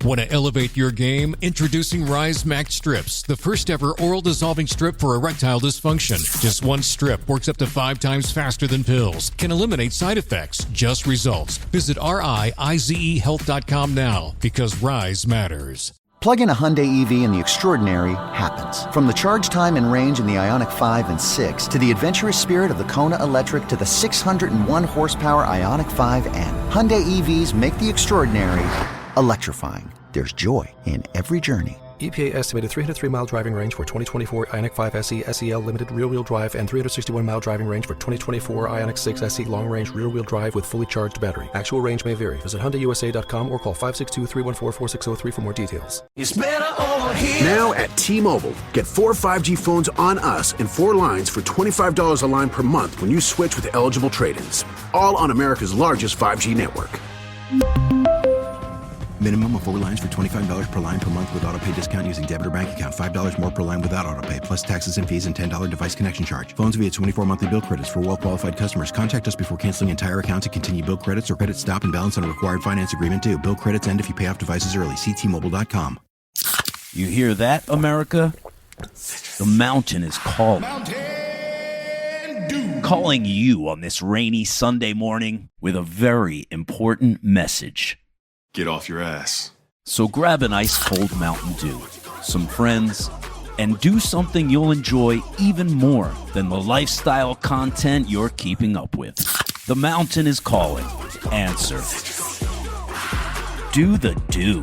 Want to elevate your game? Introducing Rise Max Strips, the first ever oral dissolving strip for erectile dysfunction. Just one strip works up to 5 times faster than pills. Can eliminate side effects, just results. Visit RIZEHealth.com now, because Rise matters. Plug in a Hyundai EV and the extraordinary happens. From the charge time and range in the Ioniq 5 and 6 to the adventurous spirit of the Kona Electric to the 601 horsepower Ioniq 5N. Hyundai EVs make the extraordinary electrifying. There's joy in every journey. EPA estimated 303-mile driving range for 2024 Ioniq 5 SE SEL limited rear-wheel drive and 361-mile driving range for 2024 Ioniq 6 SE long-range rear-wheel drive with fully charged battery. Actual range may vary. Visit HyundaiUSA.com or call 562-314-4603 for more details. It's better over here. Now at T-Mobile, get 4 5G phones on us and 4 lines for $25 a line per month when you switch with eligible trade-ins. All on America's largest 5G network. Minimum of 4 lines for $25 per line per month with autopay discount using debit or bank account. $5 more per line without autopay, plus taxes and fees and $10 device connection charge. Phones via 24 monthly bill credits for well-qualified customers. Contact us before canceling entire account to continue bill credits or credit stop and balance on required finance agreement due. Bill credits end if you pay off devices early. See T-Mobile.com. You hear that, America? The mountain is calling. Calling you on this rainy Sunday morning with a very important message. Get off your ass. So grab an ice cold Mountain Dew, some friends, and do something you'll enjoy even more than the lifestyle content you're keeping up with. The mountain is calling. Answer. Do the do.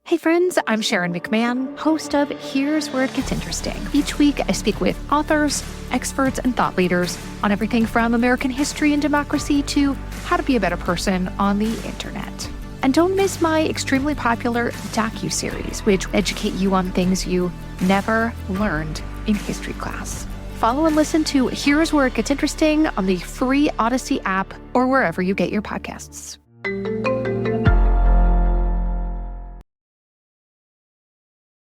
Hey friends, I'm Sharon McMahon, host of Here's Where It Gets Interesting. Each week I speak with authors, experts, and thought leaders on everything from American history and democracy to how to be a better person on the internet. And don't miss my extremely popular docuseries, which educate you on things you never learned in history class. Follow and listen to Here's Where It Gets Interesting on the free Odyssey app or wherever you get your podcasts.